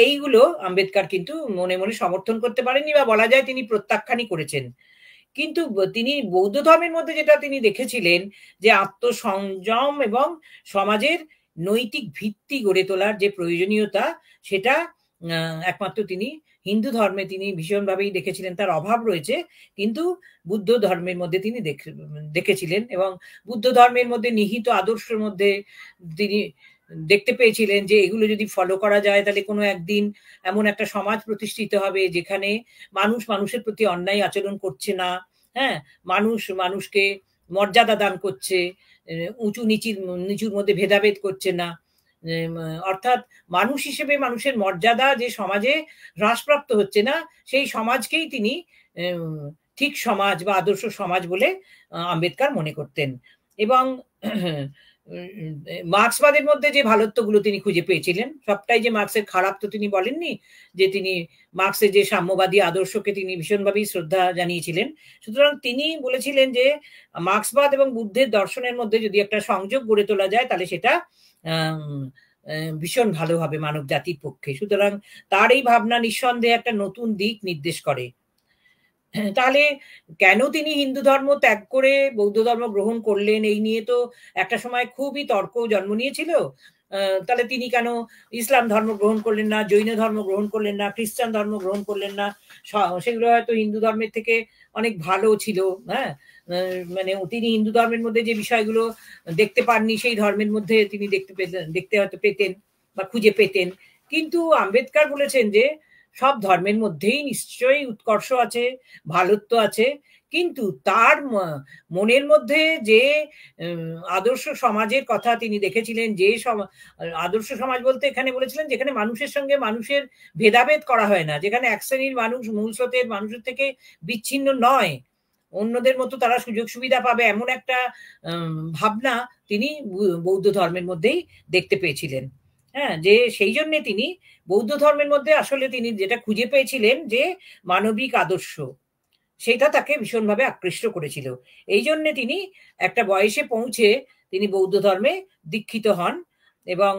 এইগুলো আম্বেদকর কিন্তু মনে মনে সমর্থন করতে পারেননি, বা বলা যায় তিনি প্রত্যাখ্যানই করেছেন। কিন্তু তিনি বৌদ্ধ ধর্মের মধ্যে যেটা তিনি দেখেছিলেন, যে আত্মসংযম এবং সমাজের নৈতিক ভিত্তি গড়ে তোলার যে প্রয়োজনীয়তা, সেটা একমাত্র তিনি হিন্দু ধর্মে তিনি ভীষণভাবেই দেখেছিলেন তার অভাব রয়েছে, কিন্তু বুদ্ধ ধর্মের মধ্যে তিনি দেখেছিলেন। এবং বুদ্ধ ধর্মের মধ্যে নিহিত আদর্শের মধ্যে তিনি দেখতে পেয়েছিলেন যে এগুলো যদি ফলো করা যায়, তাহলে কোনো একদিন এমন একটা সমাজ প্রতিষ্ঠিত হবে যেখানে মানুষ মানুষের প্রতি অন্যায় আচরণ করছে না, হ্যাঁ, মানুষ মানুষকে মর্যাদা দান করছে, উঁচু নিচুর মধ্যে ভেদাভেদ করছে না। অর্থাৎ মানুষ হিসেবে মানুষের মর্যাদা যে সমাজে হ্রাসপ্রাপ্ত হচ্ছে না, সেই সমাজকেই তিনি ঠিক সমাজ বা আদর্শ সমাজ বলে আম্বেদকর মনে করতেন। এবং মার্ক্সবাদের মধ্যে যে ভালোত্বগুলো তিনি খুঁজে পেয়েছিলেন, সবটাই যে মার্ক্সের খারাপ তো তিনি বলেননি, যে তিনি মার্ক্সের যে সাম্যবাদী আদর্শকে তিনি ভীষণভাবেই শ্রদ্ধা জানিয়েছিলেন। সুতরাং তিনি বলেছিলেন যে মার্ক্সবাদ এবং বুদ্ধের দর্শনের মধ্যে যদি একটা সংযোগ গড়ে তোলা যায়, তাহলে সেটা ভীষণ ভালো হবে মানব জাতির পক্ষে। সুতরাং তার এই ভাবনা নিঃসন্দেহে একটা নতুন দিক নির্দেশ করে। তাহলে কেন তিনি হিন্দু ধর্ম ত্যাগ করে বৌদ্ধ ধর্ম গ্রহণ করলেন, এই নিয়ে তো একটা সময় খুবই তর্ক জন্ম নিয়েছিল। তাহলে তিনি কেন ইসলাম ধর্ম গ্রহণ করলেন না, জৈন ধর্ম গ্রহণ করলেন না, খ্রিস্টান ধর্ম গ্রহণ করলেন না? সেগুলো হয়তো হিন্দু ধর্মের থেকে অনেক ভালো ছিল। হ্যাঁ, মানে তিনি হিন্দু ধর্মের মধ্যে যে বিষয়গুলো দেখতে পাননি, সেই ধর্মের মধ্যে তিনি দেখতে হয়তো পেতেন। বা খুঁজে পেতেন। কিন্তু আম্বেদকর বলেছেন যে সব ধর্মের মধ্যেই নিশ্চয়ই উৎকর্ষ আছে, ভালোত্ব আছে, কিন্তু তার মনের মধ্যে যে আদর্শ সমাজের কথা তিনি দেখেছিলেন, যে আদর্শ সমাজ বলতে এখানে বলেছিলেন যেখানে মানুষের সঙ্গে মানুষের ভেদাভেদ করা হয় না, যেখানে এক শ্রেণীর মানুষ মূল স্রোতের মানুষের থেকে বিচ্ছিন্ন নয়, অন্যদের মতো তারা সুযোগ সুবিধা পাবে, এমন একটা ভাবনা তিনি বৌদ্ধ ধর্মের মধ্যেই দেখতে পেয়েছিলেন। হ্যাঁ, যে সেই জন্য তিনি বৌদ্ধ ধর্মের মধ্যে আসলে তিনি যেটা খুঁজে পেয়েছিলেন যে মানবিক আদর্শ, সেটা তাকে ভীষণভাবে আকৃষ্ট করেছিল। এই জন্য তিনি একটা বয়সে পৌঁছে তিনি বৌদ্ধ ধর্মে দীক্ষিত হন এবং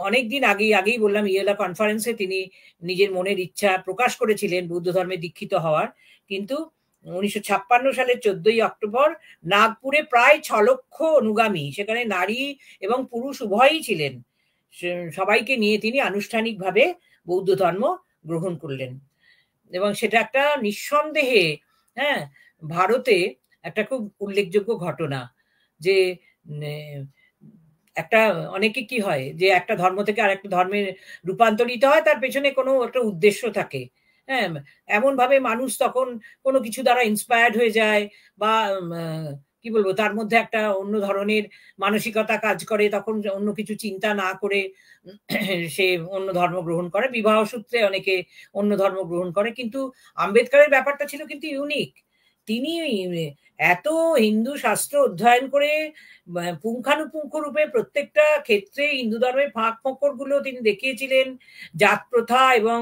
অনেকদিন আগেই বললাম ইয়েলা কনফারেন্সে তিনি নিজের মনের ইচ্ছা প্রকাশ করেছিলেন বৌদ্ধ ধর্মে দীক্ষিত হওয়ার। কিন্তু 1956 সালের 14ই অক্টোবর নাগপুরে প্রায় 6 লক্ষ অনুগামী, সেখানে নারী এবং পুরুষ উভয়ই ছিলেন, সবাইকে নিয়ে তিনি আনুষ্ঠানিকভাবে বৌদ্ধ ধর্ম গ্রহণ করলেন। এবং সেটা একটা নিঃসন্দেহে হ্যাঁ ভারতে একটা খুব উল্লেখযোগ্য ঘটনা, যে একটা অনেকে কি হয় যে একটা ধর্ম থেকে আরেকটা ধর্মে রূপান্তরিত হয়, তার পেছনে কোনো একটা উদ্দেশ্য থাকে। হ্যাঁ, এমন ভাবে মানুষ তখন কোনো কিছু দ্বারা ইন্সপায়ার্ড হয়ে যায়, বা কি বলবো, তার মধ্যে একটা অন্য ধরনের মানসিকতা কাজ করে, তখন অন্য কিছু চিন্তা না করে সে অন্য ধর্ম গ্রহণ করে, বিবাহ সূত্রে অনেকে অন্য ধর্ম গ্রহণ করে। কিন্তু আম্বেদকরের ব্যাপারটা ছিল কিন্তু ইউনিক। তিনি এত হিন্দু শাস্ত্র অধ্যয়ন করে পুঙ্খানুপুঙ্খ রূপে প্রত্যেকটা ক্ষেত্রে হিন্দু ধর্মের ফাঁক ফোকর গুলো তিনি দেখিয়েছিলেন। জাত প্রথা এবং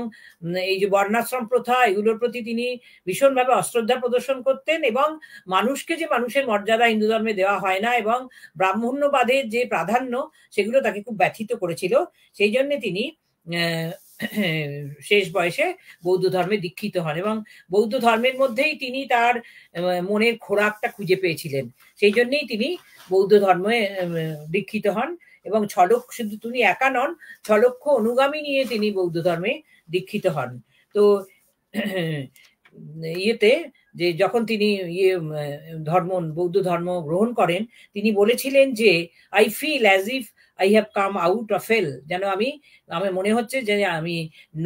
এই যে বর্ণাশ্রম প্রথা, এগুলোর প্রতি তিনি ভীষণভাবে অশ্রদ্ধা প্রদর্শন করতেন, এবং মানুষকে যে মানুষের মর্যাদা হিন্দু ধর্মে দেওয়া হয় না এবং ব্রাহ্মণ্যবাদের যে প্রাধান্য, সেগুলো তাকে খুব ব্যথিত করেছিল। সেই জন্য তিনি শেষ বয়সে বৌদ্ধ ধর্মে দীক্ষিত হন, এবং বৌদ্ধ ধর্মের মধ্যেই তিনি তার মনের খোরাকটা খুঁজে পেয়েছিলেন। সেই জন্যই তিনি বৌদ্ধ ধর্মে দীক্ষিত হন, এবং 6 লক্ষ, শুধু তিনি একা নন, 6 লক্ষ অনুগামী নিয়ে তিনি বৌদ্ধ ধর্মে দীক্ষিত হন। তো ইয়েতে যে যখন তিনি বৌদ্ধ ধর্ম গ্রহণ করেন, তিনি বলেছিলেন যে I feel as if I have come out of hell, যেন আমার মনে হচ্ছে যে আমি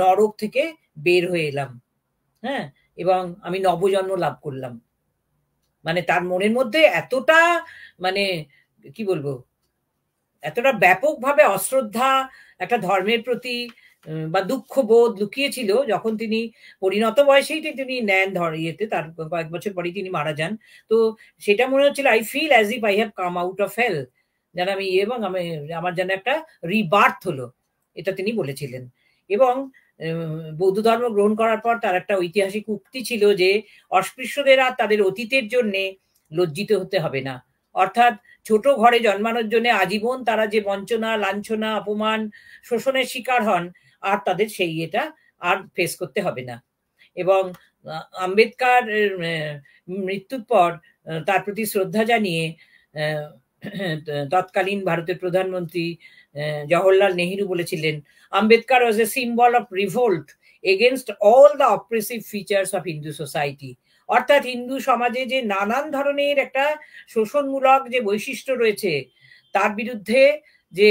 নরক থেকে বের হয়ে এলাম, হ্যাঁ, এবং আমি নবজন্ম লাভ করলাম। মানে তার মনের মধ্যে এতটা, মানে কি বলবো, এতটা ব্যাপকভাবে অশ্রদ্ধা একটা ধর্মের প্রতি বা দুঃখ বোধ লুকিয়েছিল, যখন তিনি পরিণত বয়সেই তিনি নেন ইয়েতে, তার কয়েক বছর পরেই তিনি মারা যান। তো সেটা মনে হচ্ছিল I feel as if I have come out of hell, যেন আমি এবং আমার যেন একটা রিবার্থ হলো, এটা তিনি বলেছিলেন। এবং বৌদ্ধ ধর্ম গ্রহণ করার পর তার একটা ঐতিহাসিক উক্তি ছিল যে অস্পৃশ্যদের আর তাদের অতীতের জন্য লজ্জিত হতে হবে না। অর্থাৎ ছোট ঘরে জন্মানোর জন্য আজীবন তারা যে বঞ্চনা, লাঞ্ছনা, অপমান, শোষণের শিকার হন, আর তাদের সেই এটা আর ফেস করতে হবে না। এবং আম্বেদকর মৃত্যুর পর তার প্রতি শ্রদ্ধা জানিয়ে তৎকালীন ভারতের প্রধানমন্ত্রী জওহরলাল নেহেরু বলেছিলেন, Ambedkar was a symbol of revolt against all the oppressive features of Hindu society. অর্থাৎ হিন্দু সমাজে যে নানান ধরনের একটা শোষণমূলক যে বৈশিষ্ট্য রয়েছে, তার বিরুদ্ধে যে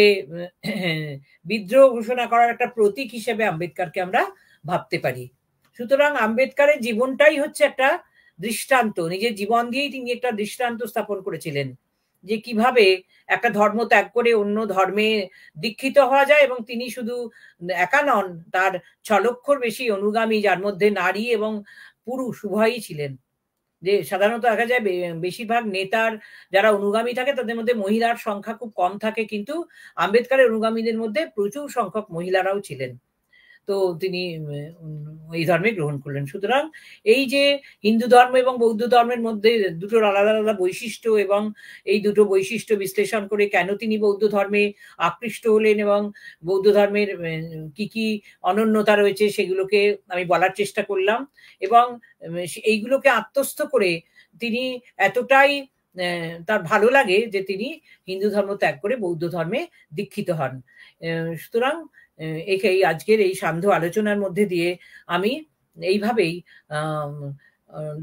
বিদ্রোহ ঘোষণা করার একটা প্রতীক হিসেবে আম্বেদকরকে আমরা ভাবতে পারি। সুতরাং আম্বেদকরের জীবনটাই হচ্ছে একটা দৃষ্টান্ত, নিজের জীবন দিয়েই তিনি একটা দৃষ্টান্ত স্থাপন করেছিলেন যে কিভাবে একটা ধর্ম ত্যাগ করে অন্য ধর্মে দীক্ষিত হওয়া যায়। এবং তিনি শুধু একা নন, তার 6 লক্ষর বেশি অনুগামী, যার মধ্যে নারী এবং পুরুষ উভয়ই ছিলেন। যে সাধারণত দেখা যায় বেশিরভাগ নেতার যারা অনুগামী থাকে তাদের মধ্যে মহিলার সংখ্যা খুব কম থাকে, কিন্তু আম্বেদকরের অনুগামীদের মধ্যে প্রচুর সংখ্যক মহিলারাও ছিলেন। তো তিনি এই ধর্মে গ্রহণ করলেন। সুতরাং এই যে হিন্দু ধর্ম এবং বৌদ্ধ ধর্মের মধ্যে দুটোর আলাদা আলাদা বৈশিষ্ট্য, এবং এই দুটো বৈশিষ্ট্য বিশ্লেষণ করে কেন তিনি বৌদ্ধ ধর্মে আকৃষ্ট হলেন এবং বৌদ্ধ ধর্মের কি কি অনন্যতা রয়েছে সেগুলোকে আমি বলার চেষ্টা করলাম। এবং এইগুলোকে আত্মস্থ করে তিনি এতটাই তার ভালো লাগে যে তিনি হিন্দু ধর্ম ত্যাগ করে বৌদ্ধ ধর্মে দীক্ষিত হন। সুতরাং এই আজকের এই সান্ধ্য আলোচনার মধ্যে দিয়ে আমি এইভাবেই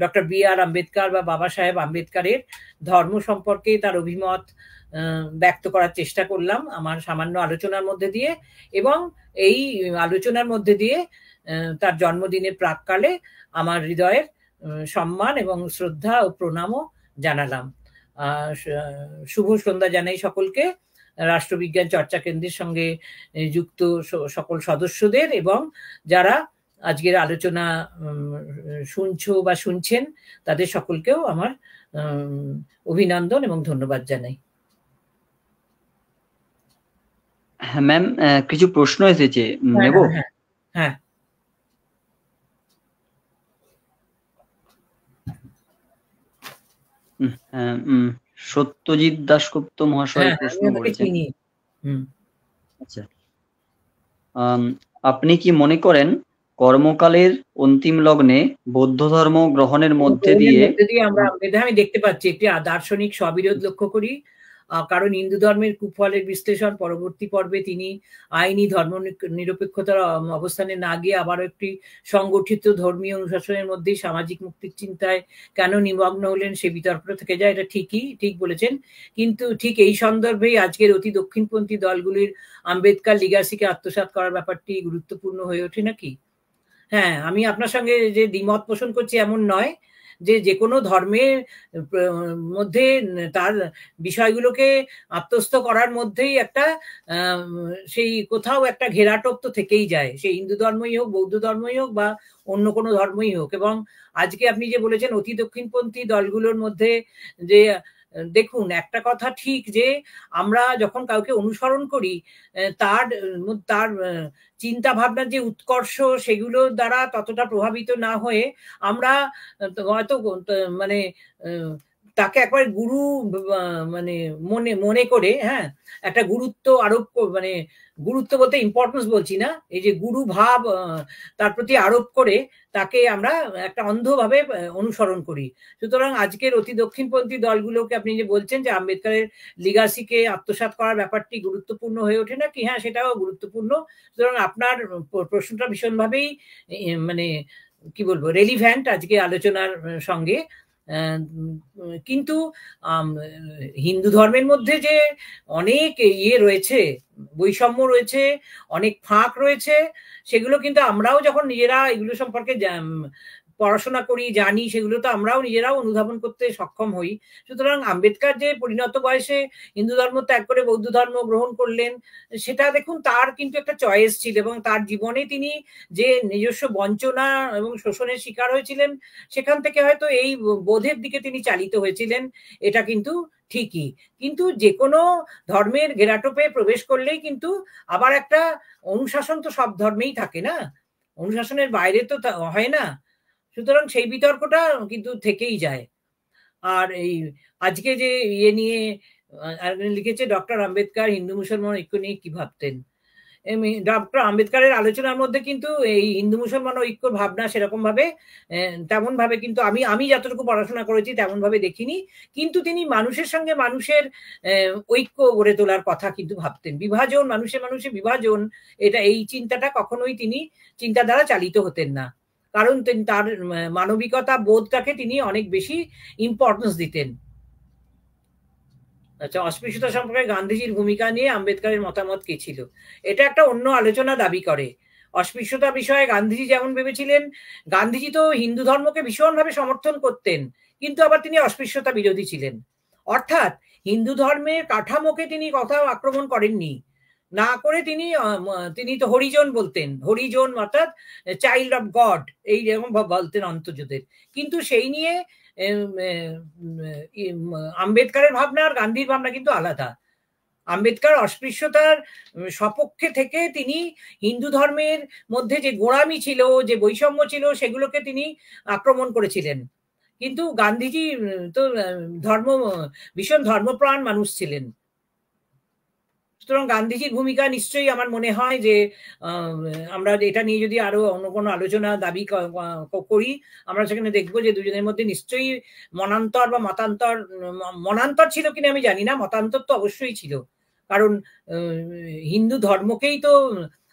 ডক্টর বি আর আম্বেদকর বা বাবা সাহেব আম্বেদকরের ধর্ম সম্পর্কে তার অভিমত ব্যক্ত করার চেষ্টা করলাম আমার সামান্য আলোচনার মধ্যে দিয়ে, এবং এই আলোচনার মধ্যে দিয়ে তার জন্মদিনের প্রাক্কালে আমার হৃদয়ের সম্মান এবং শ্রদ্ধা ও প্রণামও জানালাম। শুভ সন্ধ্যা জানাই সকলকে, রাষ্ট্রবিজ্ঞান চর্চা কেন্দ্রের সঙ্গে যুক্ত সকল সদস্যদের এবং যারা আজকের আলোচনা শুনছো বা শুনছেন তাদের সকলকেও আমার অভিনন্দন এবং ধন্যবাদ জানাই। হ্যাঁ ম্যাম, কিছু প্রশ্ন এসেছে, নেব? হ্যাঁ, সত্যজিৎ দাশগুপ্ত মহাশয় প্রশ্ন করেছেন। আচ্ছা, আপনি কি মনে করেন কর্মকালের অন্তিম লগ্নে বৌদ্ধ ধর্ম গ্রহণের মধ্যে দিয়ে আমি দেখতে পাচ্ছি একটি দার্শনিক স্ববিরোধ লক্ষ্য করি, কারণ হিন্দু ধর্মের কুফলের বিশ্লেষণ পরবর্তী পর্বে তিনি আইনি ধর্ম নিরপেক্ষতার অবস্থানে না গিয়ে আবারও একটি সংগঠিত ধর্মীয় অনুশাসনের মধ্যেই সামাজিক মুক্তির চিন্তায় কেন নিমগ্ন হলেন সে বিতর্কটা থেকে যায়। এটা ঠিক বলেছেন, কিন্তু ঠিক এই সন্দর্ভেই আজকের অতি দক্ষিণপন্থী দলগুলির আম্বেদকর লিগাসিকে আত্মসাৎ করার ব্যাপারটি গুরুত্বপূর্ণ হয়ে ওঠে নাকি? হ্যাঁ, আমি আপনার সঙ্গে যে দ্বিমত পোষণ করছি এমন নয়, যে কোনো ধর্মের মধ্যে তার বিষয়গুলোকে আত্মস্থ করার মধ্যেই একটা সেই কোথাও একটা ঘেরাটোপ তো থেকেই যায়, সেই হিন্দু ধর্মই হোক, বৌদ্ধ ধর্মই হোক বা অন্য কোনো ধর্মই হোক। এবং আজকে আপনি যে বলেছেন অতি দক্ষিণপন্থী দলগুলোর মধ্যে যে, দেখুন একটা কথা ঠিক যে আমরা যখন কাউকে অনুসরণ করি তার চিন্তা ভাবনার যে উৎকর্ষ সেগুলো দ্বারা ততটা প্রভাবিত না হয়ে আমরা হয়তো মানে তাকে একবার গুরু মানে মনে করে, হ্যাঁ, একটা গুরুত্ব আরোপ, মানে গুরুত্ব বলতে ইম্পর্টেন্স বলছি না, এই যে গুরু ভাব তার প্রতি আরোপ করে তাকে আমরা একটা অন্ধভাবে অনুসরণ করি। সুতরাং আজকের অতি দক্ষিণপন্থী দলগুলোকে আপনি যে বলছেন যে আম্বেদকরের লিগাসিকে আত্মসাৎ করার ব্যাপারটি গুরুত্বপূর্ণ হয়ে ওঠে নাকি, হ্যাঁ সেটাও গুরুত্বপূর্ণ। সুতরাং আপনার প্রশ্নটা ভীষণভাবেই মানে কি বলবো রেলিভ্যান্ট আজকে আলোচনার সঙ্গে। কিন্তু হিন্দু ধর্মের মধ্যে যে অনেক রয়েছে, বৈষম্য রয়েছে, অনেক ফাঁক রয়েছে, সেগুলো কিন্তু আমরাও যখন নিজেরা এগুলো সম্পর্কে পড়াশোনা করি, জানি, সেগুলো তো আমরাও নিজেরাও অনুধাবন করতে সক্ষম হই। সুতরাং আম্বেদকর যে পরিণত বয়সে হিন্দু ধর্ম ত্যাগ করে বৌদ্ধ ধর্ম গ্রহণ করলেন, সেটা দেখুন তার কিন্তু একটা চয়েস ছিল, এবং তার জীবনে তিনি যে নিজস্ব বঞ্চনা এবং শোষণের শিকার হয়েছিলেন সেখান থেকে হয়তো এই বোধের দিকে তিনি চালিত হয়েছিলেন, এটা কিন্তু ঠিকই। কিন্তু যে কোনো ধর্মের ঘেরাটোপে প্রবেশ করলেই কিন্তু আবার একটা অনুশাসন তো সব ধর্মেই থাকে না, অনুশাসনের বাইরে তো হয় না। সুতরাং সেই বিতর্কটা কিন্তু থেকেই যায়। আর এই আজকে যে নিয়ে লিখেছে ডক্টর আম্বেদকর হিন্দু মুসলমান ঐক্য নিয়ে কি ভাবতেন, ডক্টর আম্বেদকরের আলোচনার মধ্যে কিন্তু এই হিন্দু মুসলমান ঐক্য ভাবনা সেরকম ভাবে তেমন ভাবে কিন্তু আমি যতটুকু পড়াশোনা করেছি তেমন ভাবে দেখিনি, কিন্তু তিনি মানুষের সঙ্গে মানুষের ঐক্য গড়ে তোলার কথা কিন্তু ভাবতেন। বিভাজন, মানুষে বিভাজন, এটা এই চিন্তাটা কখনোই তিনি চিন্তা দ্বারা চালিত হতেন না, কারণ তার মানবিকতা বোধটাকে তিনি অনেক বেশি ইম্পর্টেন্স দিতেন। আচ্ছা, অস্পৃশ্যতা সম্পর্কে গান্ধীজির ভূমিকা নিয়ে আম্বেদকরের মতামত কি ছিল, এটা একটা অন্য আলোচনা দাবি করে। অস্পৃশ্যতা বিষয়ে গান্ধীজি যেমন ভেবেছিলেন, গান্ধীজি তো হিন্দু ধর্মকে ভীষণভাবে সমর্থন করতেন, কিন্তু আবার তিনি অস্পৃশ্যতা বিরোধী ছিলেন। অর্থাৎ হিন্দু ধর্মের কাঠামোকে তিনি কোথাও আক্রমণ করেননি, না করে তিনি তো হরিজন বলতেন, হরিজন অর্থাৎ চাইল্ড অফ গড এই রকম বলতেন অন্তর্যদের। কিন্তু সেই নিয়ে আম্বেদকরের ভাবনা আর গান্ধীর ভাবনা কিন্তু আলাদা। আম্বেদকর অস্পৃশ্যতার সপক্ষে থেকে তিনি হিন্দু ধর্মের মধ্যে যে গোঁড়ামি ছিল, যে বৈষম্য ছিল, সেগুলোকে তিনি আক্রমণ করেছিলেন। কিন্তু গান্ধীজি তো ভীষণ ধর্মপ্রাণ মানুষ ছিলেন। সুতরাং গান্ধীজির ভূমিকা নিশ্চয়ই আমার মনে হয় যে আমরা এটা নিয়ে যদি আরো অন্য কোনো আলোচনা দাবি করি, আমরা সেখানে দেখবো যে দুজনের মধ্যে নিশ্চয়ই মনান্তর বা মতান্তর ছিল কিনা আমি জানি না, মতান্তর তো অবশ্যই ছিল, কারণ হিন্দু ধর্মকেই তো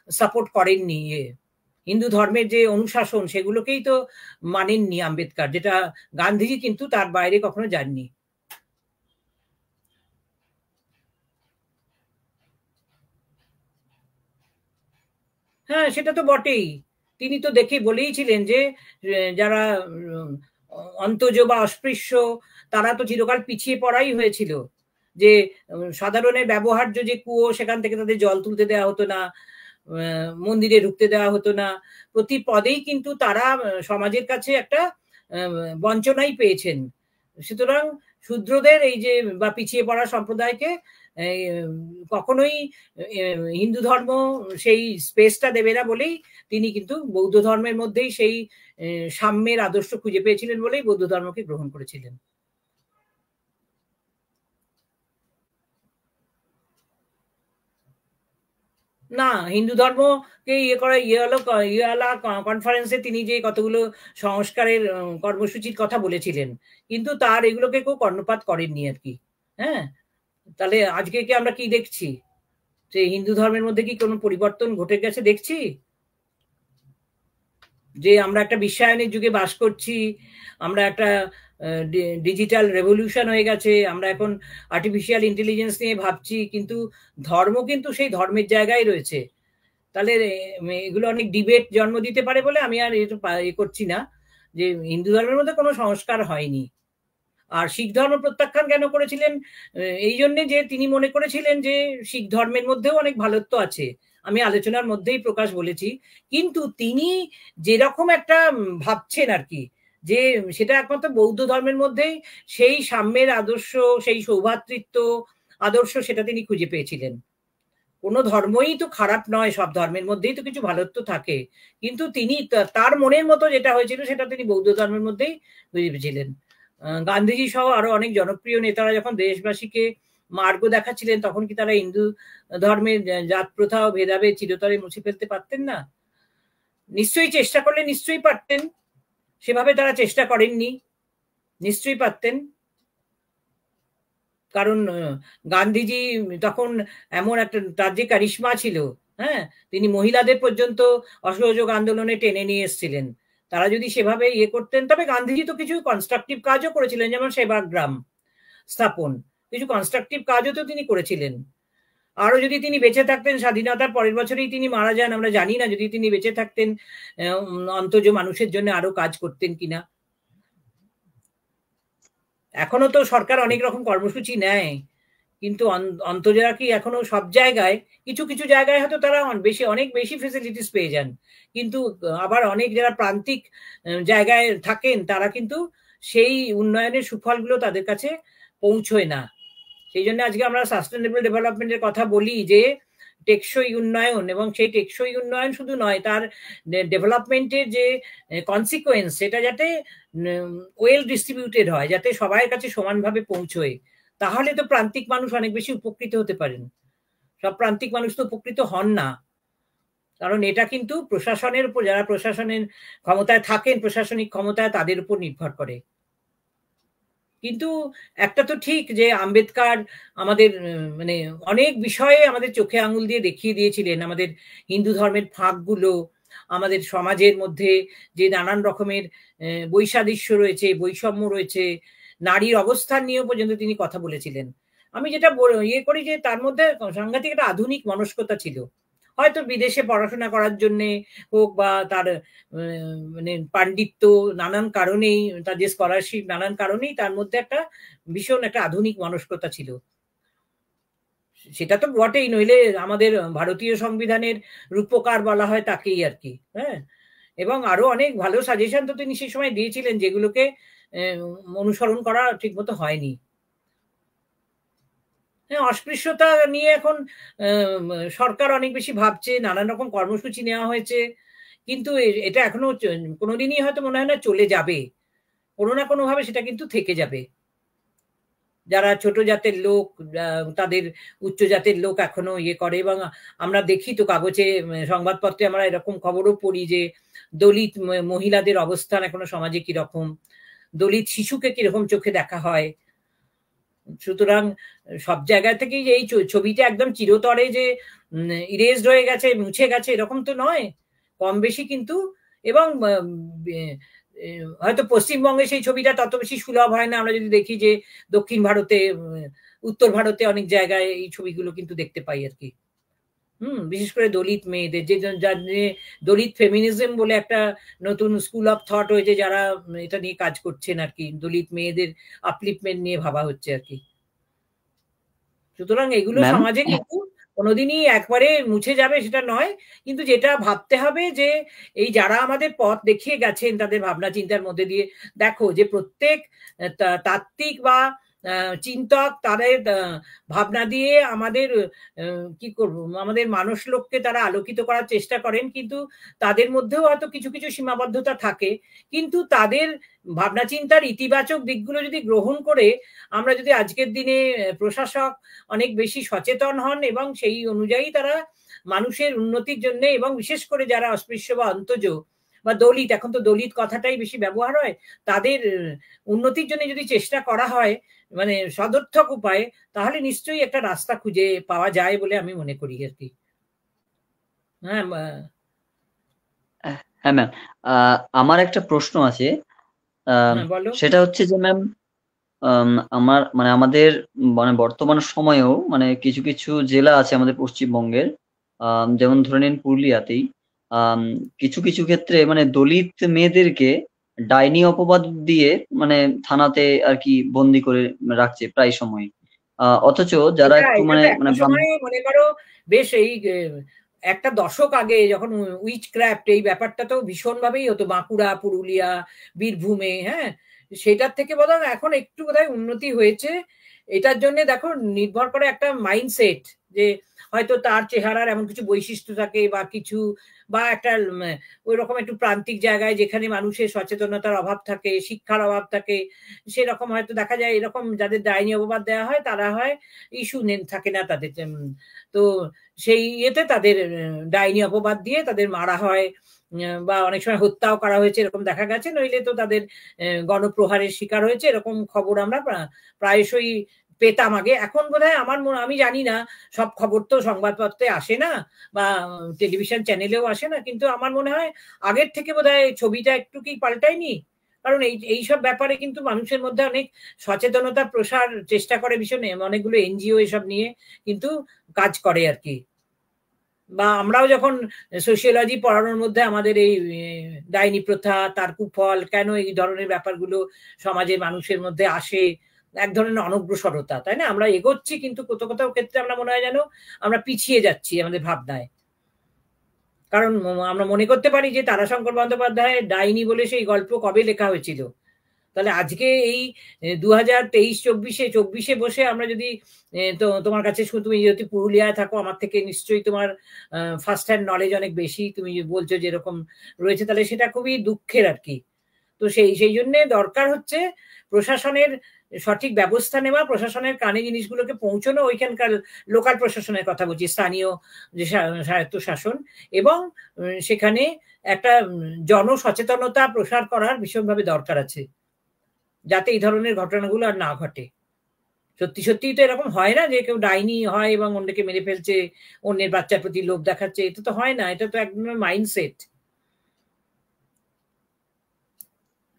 সাপোর্ট করেননি, হিন্দু ধর্মের যে অনুশাসন সেগুলোকেই তো মানেননি আম্বেদকর, যেটা গান্ধীজি কিন্তু তার বাইরে কখনো যাননি। হ্যাঁ, সেটা তো বটেই। তিনি তো দেখে বলেইছিলেন যে যারা অন্তজ বা অস্পৃশ্য তারা তো চিরকাল পিছিয়ে পড়াই হয়েছিল, যে সাধারণের ব্যবহার্য যে কুয়ো সেখান থেকে তাদের জল তুলতে দেওয়া হতো না, মন্দিরে ঢুকতে দেওয়া হতো না, প্রতি পদেই কিন্তু তারা সমাজের কাছে একটা বঞ্চনাই পেয়েছেন। সুতরাং শূদ্রদের এই যে বা পিছিয়ে পড়া সম্প্রদায়কে কখনোই হিন্দু ধর্ম সেই স্পেসটা দেবে না বলেই তিনি কিন্তু বৌদ্ধ ধর্মের মধ্যেই সেই সাম্যের আদর্শ খুঁজে পেয়েছিলেন বলেই বৌদ্ধ ধর্মকে গ্রহণ করেছিলেন। না, হিন্দু ধর্মকে ইয়ে করা ইয়েওয়ালা কনফারেন্সে তিনি যে কতগুলো সংস্কারের কর্মসূচির কথা বলেছিলেন, কিন্তু তার এগুলোকে কেউ কর্ণপাত করেননি আর কি। হ্যাঁ, তাহলে আজকে কি আমরা কি দেখছি, যে হিন্দু ধর্মের মধ্যে কি কোনো পরিবর্তন ঘটে গেছে দেখছি? যে আমরা একটা বিশ্বায়নের যুগে বাস করছি, আমরা একটা ডিজিটাল রেভলিউশন হয়ে গেছে, আমরা এখন আর্টিফিশিয়াল ইন্টেলিজেন্স নিয়ে ভাবছি, কিন্তু ধর্ম কিন্তু সেই ধর্মের জায়গায় রয়েছে। তাহলে এগুলো অনেক ডিবেট জন্ম দিতে পারে বলে আমি আর এ করছি না যে হিন্দু ধর্মের মধ্যে কোনো সংস্কার হয়নি। আর শিখ ধর্ম প্রত্যাখ্যান কেন করেছিলেন? এই জন্যে যে তিনি মনে করেছিলেন যে শিখ ধর্মের মধ্যেও অনেক ভালোত্ব আছে, আমি আলোচনার মধ্যেই প্রকাশ বলেছি। কিন্তু তিনি যেরকম একটা ভাবছেন আর কি, যে সেটা একমাত্র বৌদ্ধ ধর্মের মধ্যেই সেই সাম্যের আদর্শ, সেই সৌভ্রাতৃত্ব আদর্শ সেটা তিনি খুঁজে পেয়েছিলেন। কোনো ধর্মই তো খারাপ নয়, সব ধর্মের মধ্যেই তো কিছু ভালোত্ব থাকে, কিন্তু তিনি তার মনের মতো যেটা হয়েছিল সেটা তিনি বৌদ্ধ ধর্মের মধ্যেই খুঁজে পেয়েছিলেন। গান্ধীজি সহ আরো অনেক জনপ্রিয় নেতারা যখন দেশবাসীকে মার্গ দেখাচ্ছিলেন, তখন কি তারা হিন্দু ধর্মের জাত প্রথা ও ভেদাভেদ চিরতরে মুছে ফেলতে পারতেন না? নিশ্চয়ই চেষ্টা করলে নিশ্চয়ই পারতেন, সেভাবে তারা চেষ্টা করেননি, নিশ্চয়ই পারতেন। কারণ গান্ধীজি তখন এমন একটা, তার যে কারিশমা ছিল, হ্যাঁ, তিনি মহিলাদের পর্যন্ত অসহযোগ আন্দোলনে টেনে নিয়ে এসেছিলেন। তারা যদি সেভাবে ইয়ে করতেন, তবে গান্ধীজি তো কিছু কনস্ট্রাকটিভ কাজও করেছিলেন, যেমন সেবাগ্রাম স্থাপন, কিছু কনস্ট্রাকটিভ কাজও তো তিনি করেছিলেন। আরো যদি তিনি বেঁচে থাকতেন, স্বাধীনতার পরের বছরেই তিনি মারা যান, আমরা জানি না যদি তিনি বেঁচে থাকতেন অন্তজ মানুষের জন্য আরো কাজ করতেন কিনা। এখনো তো সরকার অনেক রকম কর্মসূচি নেয়, কিন্তু অন্তজরা কি এখনো সব জায়গায়, কিছু কিছু জায়গায় হয়তো তারা অনেক বেশি ফেসিলিটিস পেয়ে যান, কিন্তু আবার অনেক যারা প্রান্তিক জায়গায় থাকেন তারা কিন্তু সেই উন্নয়নের সুফলগুলো তাদের কাছে পৌঁছয় না। সেই জন্য আজকে আমরা সাস্টেনেবল ডেভেলপমেন্টের কথা বলি, যে টেকসই উন্নয়ন, এবং সেই টেকসই উন্নয়ন শুধু নয়, তার ডেভেলপমেন্টের যে কনসিকোয়েন্স সেটা যাতে ওয়েল ডিস্ট্রিবিউটেড হয়, যাতে সবার কাছে সমানভাবে পৌঁছয়, তাহলে তো প্রান্তিক মানুষ অনেক বেশি উপকৃত হতে পারেন। সব প্রান্তিক মানুষ তো উপকৃত হন না, কারণ এটা কিন্তু প্রশাসনের উপর, যারা প্রশাসনের ক্ষমতায় থাকেন, প্রশাসনিক ক্ষমতায়, তাদের উপর নির্ভর করে। কিন্তু একটা তো ঠিক যে আম্বেদকর আমাদের মানে অনেক বিষয়ে আমাদের চোখে আঙুল দিয়ে দেখিয়ে দিয়েছিলেন আমাদের হিন্দু ধর্মের ফাঁকগুলো, আমাদের সমাজের মধ্যে যে নানান রকমের বৈসাদৃশ্য রয়েছে, বৈষম্য রয়েছে, নারীর অবস্থান নিয়েও পর্যন্ত তিনি কথা বলেছিলেন। আমি যেটা ইয়ে করি যে তার মধ্যে সাংঘাতিক একটা আধুনিক মনস্কতা ছিল, হয়তো বিদেশে পড়াশোনা করার জন্য হোক, বা তার মানে পাণ্ডিত্য নানান কারণেই, তার যে স্কলারশিপ নানান কারণেই তার মধ্যে একটা ভীষণ একটা আধুনিক মনস্কতা ছিল। সেটা তো বটেই, নইলে আমাদের ভারতীয় সংবিধানের রূপকার বলা হয় তাকেই আর কি। হ্যাঁ, এবং আরো অনেক ভালো সাজেশন তো তিনি সেই সময় দিয়েছিলেন, যেগুলোকে অনুসরণ করা ঠিক মতো হয়নি। হ্যাঁ, অস্পৃশ্যতা নিয়ে এখন সরকার অনেক বেশি ভাবছে, নানান রকম কর্মসূচি নেওয়া হয়েছে, কিন্তু এটা এখনো কোনোদিনই হয়তো মনে হয় না চলে যাবে, কোনো না কোনো ভাবে সেটা কিন্তু থেকে যাবে। যারা ছোট জাতের লোক, তাদের উচ্চ জাতের লোক এখনো ইয়ে করে, এবং আমরা দেখি তো কাগজে, সংবাদপত্রে আমরা এরকম খবরও পড়ি যে দলিত মহিলাদের অবস্থান এখনো সমাজে কিরকম, দলিত শিশুকে কিরকম চোখে দেখা হয়। সুতরাং সব জায়গা থেকেই এই ছবিটা একদম চিরতরে যে ইরেজড হয়ে গেছে, মুছে গেছে, এরকম তো নয়, কম বেশি কিন্তু। এবং হয়তো পশ্চিমবঙ্গে সেই ছবিটা তত বেশি সুলভ হয় না, আমরা যদি দেখি যে দক্ষিণ ভারতে, উত্তর ভারতে অনেক জায়গায় এই ছবিগুলো কিন্তু দেখতে পাই আর কি। বিশেষ করে দলিত মেয়েদের, যার দলিত ফেমিনিজম বলে একটা নতুন স্কুল অফ থট হয়েছে, যারা এটা নিয়ে কাজ করছেন আর কি, দলিত মেয়েদের আপলিফমেন্ট নিয়ে ভাবা হচ্ছে আর কি। সুতরাং এগুলো ম্যাম সমাজে কিন্তু কোনোদিনই একবারে মুছে যাবে সেটা নয়, কিন্তু যেটা ভাবতে হবে যে এই যারা আমাদের পথ দেখিয়ে গেছেন তাদের ভাবনা চিন্তার মধ্যে দিয়ে, দেখো যে প্রত্যেক তাত্ত্বিক বা চিন্তক তাদের ভাবনা দিয়ে আমাদের কি করবো, আমাদের মানুষ লোককে তারা আলোকিত করার চেষ্টা করেন, কিন্তু তাদের মধ্যেও হয়তো কিছু কিছু সীমাবদ্ধতা থাকে। কিন্তু তাদের ভাবনা চিন্তার ইতিবাচক দিকগুলো যদি গ্রহণ করে আমরা যদি আজকের দিনে প্রশাসক অনেক বেশি সচেতন হন এবং সেই অনুযায়ী তারা মানুষের উন্নতির জন্য, এবং বিশেষ করে যারা অস্পৃশ্য বা অন্তজ বা দলিত, এখন তো দলিত কথাটাই বেশি ব্যবহার হয়, তাদের উন্নতির জন্য যদি চেষ্টা করা হয় মানে সদর্থক উপায়ে, তাহলে নিশ্চয়ই একটা রাস্তা খুঁজে পাওয়া যায় বলে আমি মনে করি আর কি। হ্যাঁ হ্যাঁ ম্যাম, আমার একটা প্রশ্ন আছে, বলো। সেটা হচ্ছে যে ম্যাম, আমার মানে আমাদের মানে বর্তমান সময়েও মানে কিছু কিছু জেলা আছে আমাদের পশ্চিমবঙ্গের, যেমন ধরে নিন পুরুলিয়াতেই কিছু কিছু ক্ষেত্রে মানে দলিত মেয়েদেরকে ডাইনি অপবাদ দিয়ে মানে থানাতে আর কি বন্দি করে রাখছে প্রায় সময়, অথচ যারা একটু এটা মানে তো মানে একটা সময় মনে করো বেশ এই একটা দশক আগে যখন উইচ ক্রাফট এই ব্যাপারটা তো ভীষণ ভাবেই হতো বাঁকুড়া, পুরুলিয়া, বীরভূমে, হ্যাঁ, সেটার থেকে বোধহয় এখন একটু বোধহয় উন্নতি হয়েছে। এটার জন্য দেখো নির্ভর করে একটা মাইন্ডসেট, যে হয়তো তার চেহারার এমন কিছু বৈশিষ্ট্য থাকে বা কিছু, বা একটা ওই রকম একটু প্রান্তিক জায়গায় যেখানে মানুষের সচেতনতার অভাব থাকে, শিক্ষার অভাব থাকে, সেরকম হয়তো দেখা যায় এরকম যাদের ডাইনি অপবাদ দেওয়া হয় তারা হয় ইস্যু থাকে না তাদের, তো সেই ইয়েতে তাদের ডাইনি অপবাদ দিয়ে তাদের মারা হয় বা অনেক সময় হত্যাও করা হয়েছে, এরকম দেখা গেছে। নইলে তো তাদের গণপ্রহারের শিকার হয়েছে, এরকম খবর আমরা প্রায়শই পেতাম আগে। এখন বোধহয় আমি জানি না, সব খবর তো সংবাদপত্রে আসে না বা টেলিভিশন চ্যানেলেও আসে না, কিন্তু আমার মনে হয় আগের থেকে বোধহয় ছবিটা একটু কি পাল্টায়নি। কারণ এইসব ব্যাপারে কিন্তু মানুষের মধ্যে অনেক সচেতনতা প্রসার চেষ্টা করে ভীষণ, অনেকগুলো এনজিও এসব নিয়ে কিন্তু কাজ করে আর কি। বা আমরাও যখন সোশিয়োলজি পড়ানোর মধ্যে আমাদের এই ডাইনি প্রথা, তার কুফল, কেন এই ধরনের ব্যাপারগুলো সমাজের মানুষের মধ্যে আসে, এক ধরনের অনগ্রসরতা, তাই না? আমরা এগোচ্ছি কিন্তু কোথাও কোথাও ক্ষেত্রে আমরা মনে হয় যেন আমরা পিছিয়ে যাচ্ছি আমাদের ভাবনায়। কারণ আমরা মনে করতে পারি যে তারাশঙ্কর বন্দ্যোপাধ্যায় ডাইনি বলে সেই গল্প কবে লেখা হয়েছিল, তাহলে আজকে এই 2023-24-24 বসে আমরা যদি তো তোমার কাছে তুমি যদি পুরুলিয়ায় থাকো, আমার থেকে নিশ্চয়ই তোমার ফার্স্ট হ্যান্ড নলেজ অনেক বেশি, তুমি বলছো যেরকম রয়েছে, তাহলে সেটা খুবই দুঃখের আর কি। তো সেই জন্য দরকার হচ্ছে প্রশাসনের সঠিক ব্যবস্থা নেওয়া, প্রশাসনের কানে জিনিসগুলোকে পৌঁছানো, ওইখানকার লোকাল প্রশাসনের কথা বলছি, স্থানীয় যে স্বায়ত্ত শাসন, এবং সেখানে একটা জনসচেতনতা প্রসার করার ভীষণভাবে দরকার আছে, যাতে এই ধরনের ঘটনাগুলো আর না ঘটে। সত্যি সত্যি তো এরকম হয় না যে কেউ ডাইনি হয় এবং অন্যকে মেরে ফেলছে, অন্যের বাচ্চার প্রতি লোভ দেখাচ্ছে, এটা তো হয় না, এটা তো একদম মাইন্ডসেট।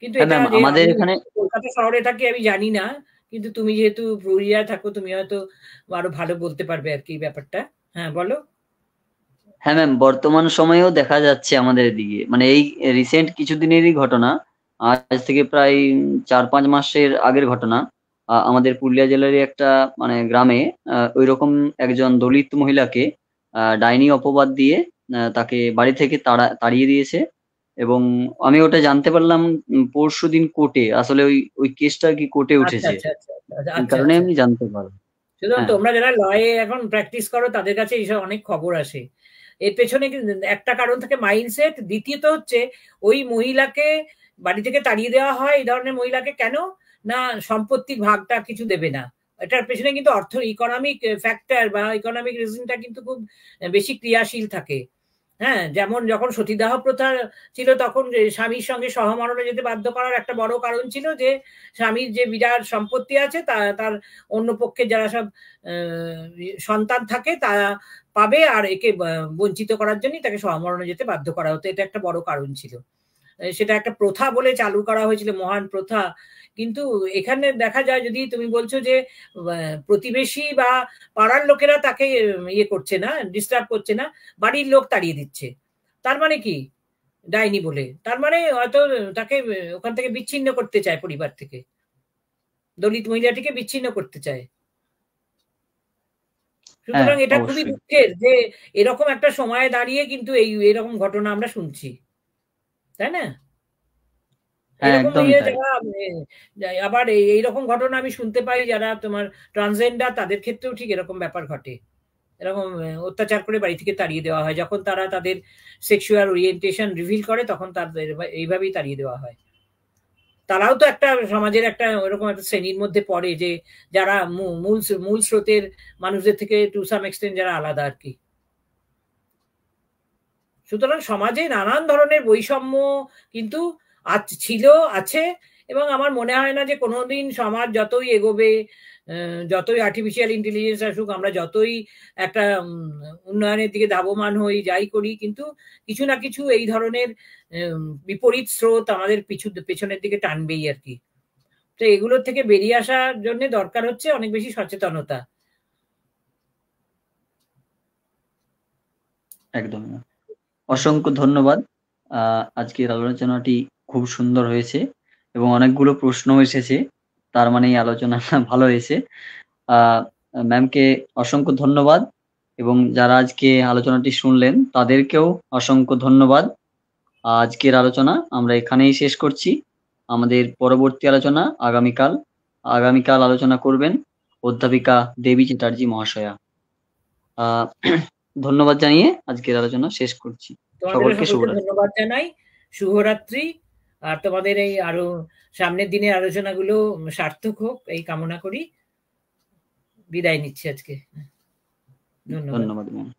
কিন্তু এটা যে আমাদের আমি এখানে কলকাতা শহরে থাকি আমি জানি না, কিন্তু তুমি যেহেতু পুরুলিয়ায় থাকো তুমি হয়তো আরো ভালো বলতে পারবে আর কি ব্যাপারটা। হ্যাঁ বলো। হ্যাঁ ম্যাম, বর্তমান সময়েও দেখা যাচ্ছে আমাদের এদিকে, মানে এই রিসেন্ট কিছুদিনেরই ঘটনা, আজ থেকে প্রায় 4-5 মাসের আগের ঘটনা। আমাদের পুরুলিয়া জেলারই একটা মানে গ্রামে ওইরকম একজন দলিত মহিলাকে ডাইনি অপবাদ দিয়ে তাকে বাড়ি থেকে তাড়িয়ে দিয়েছে। এবং আমি ওটা জানতে পারলাম পরশুদিন কোর্টে, আসলে ওই ওই কেসটা আর কি কোর্টে আচ্ছা উঠেছে, আচ্ছা আচ্ছা আচ্ছা এই আচ্ছা কারণে আচ্ছা। আমি জানতে পারলাম। সুতরাং হ্যাঁ তোমরা যারা লয়ে এখন প্র্যাকটিস করো তাদের কাছে এইসব অনেক খবর আসে। এর পেছনে একটা কারণ থাকে মাইন্ডসেট, দ্বিতীয়ত হচ্ছে ওই মহিলাকে বাড়ি থেকে তাড়িয়ে দেওয়া হয় এই ধরনের মহিলাকে কেন না, সম্পত্তির ভাগটা কিছু দেবে না। এটার পেছনে কিন্তু ইকোনমিক ফ্যাক্টর বা ইকোনমিক রিজনটা কিন্তু খুব বেশি ক্রিয়াশীল থাকে। হ্যাঁ, যেমন যখন সতীদাহ প্রথা ছিল তখন স্বামীর সঙ্গে সহমরণে যেতে বাধ্য করার একটা বড় কারণ ছিল যে স্বামীর যে বিরাট সম্পত্তি আছে তার অন্য পক্ষে যারা সব সন্তান থাকে তারা পাবে, আর একে বঞ্চিত করার জন্য তাকে সহমরণে যেতে বাধ্য করা হতো, এটা একটা বড় কারণ ছিল। সেটা একটা প্রথা বলে চালু করা হয়েছিল, মহান প্রথা। কিন্তু এখানে দেখা যায়, যদি তুমি বলছো যে প্রতিবেশী বা পাড়ার লোকেরা তাকে ইয়ে করছে না, ডিস্টার্ব করছে না, বাড়ির লোক তাড়িয়ে দিচ্ছে, তার মানে কি? ডাইনি বলে তার মানে হয়তো তাকে ওখান থেকে বিচ্ছিন্ন করতে চায়, পরিবার থেকে দলিত মহিলাটিকে বিচ্ছিন্ন করতে চায়। সুতরাং এটা খুবই দুঃখের যে এরকম একটা সময়ে দাঁড়িয়ে কিন্তু এরকম ঘটনা আমরা শুনছি, তাই না? এরকম আবার এইরকম ঘটনা আমি শুনতে পাই যারা তোমার ট্রান্সজেন্ডার, তাদের ক্ষেত্রেও ঠিক এরকম ব্যাপার ঘটে, এরকম অত্যাচার করে বাড়ি থেকে তাড়িয়ে দেওয়া হয়। যখন তারা তাদের সেক্সুয়াল ওরিয়েন্টেশন রিভিল করে তখন তাদের এইভাবেই তাড়িয়ে দেওয়া হয়। তারাও তো একটা সমাজের একটা ওরকম একটা শ্রেণীর মধ্যে পড়ে, যে যারা মূল স্রোতের মানুষদের থেকে টু সাম এক্সটেন্ট যারা আলাদা আর কি। সুতরাং সমাজে নানান ধরনের বৈষম্য কিন্তু ছিল, আছে, এবং আমার মনে হয় না যে কোনোদিন সমাজ যতই এগোবে, যতই আর্টিফিশিয়াল ইন্টেলিজেন্স আসুক, আমরা যতই একটা উন্নয়নের দিকে ধাবমান হই, যাই করি, কিন্তু কিছু না কিছু এই ধরনের বিপরীত স্রোত আমাদের পেছনের দিকে টানবেই আর কি। তো এগুলোর থেকে বেরিয়ে আসার জন্য দরকার হচ্ছে অনেক বেশি সচেতনতা। একদম। অসংখ্য ধন্যবাদ। আজকের আলোচনাটি খুব সুন্দর হয়েছে এবং অনেকগুলো প্রশ্ন এসেছে, তার মানে এই আলোচনা ভালো হয়েছে। ম্যামকে অসংখ্য ধন্যবাদ এবং যারা আজকে আলোচনাটি শুনলেন তাদেরকেও অসংখ্য ধন্যবাদ। আজকের আলোচনা আমরা এখানেই শেষ করছি। আমাদের পরবর্তী আলোচনা আগামীকাল আলোচনা করবেন অধ্যাপিকা দেবী চ্যাটার্জি মহাশয়া। ধন্যবাদ জানিয়ে আজকের আলোচনা শেষ করছি। সকলকে ধন্যবাদ জানাই, শুভরাত্রি। আর তোমাদের এই আরো সামনের দিনের আলোচনাগুলো সার্থক হোক এই কামনা করি। বিদায় নিচ্ছি আজকে। ধন্যবাদ। ধন্যবাদ ম্যাম।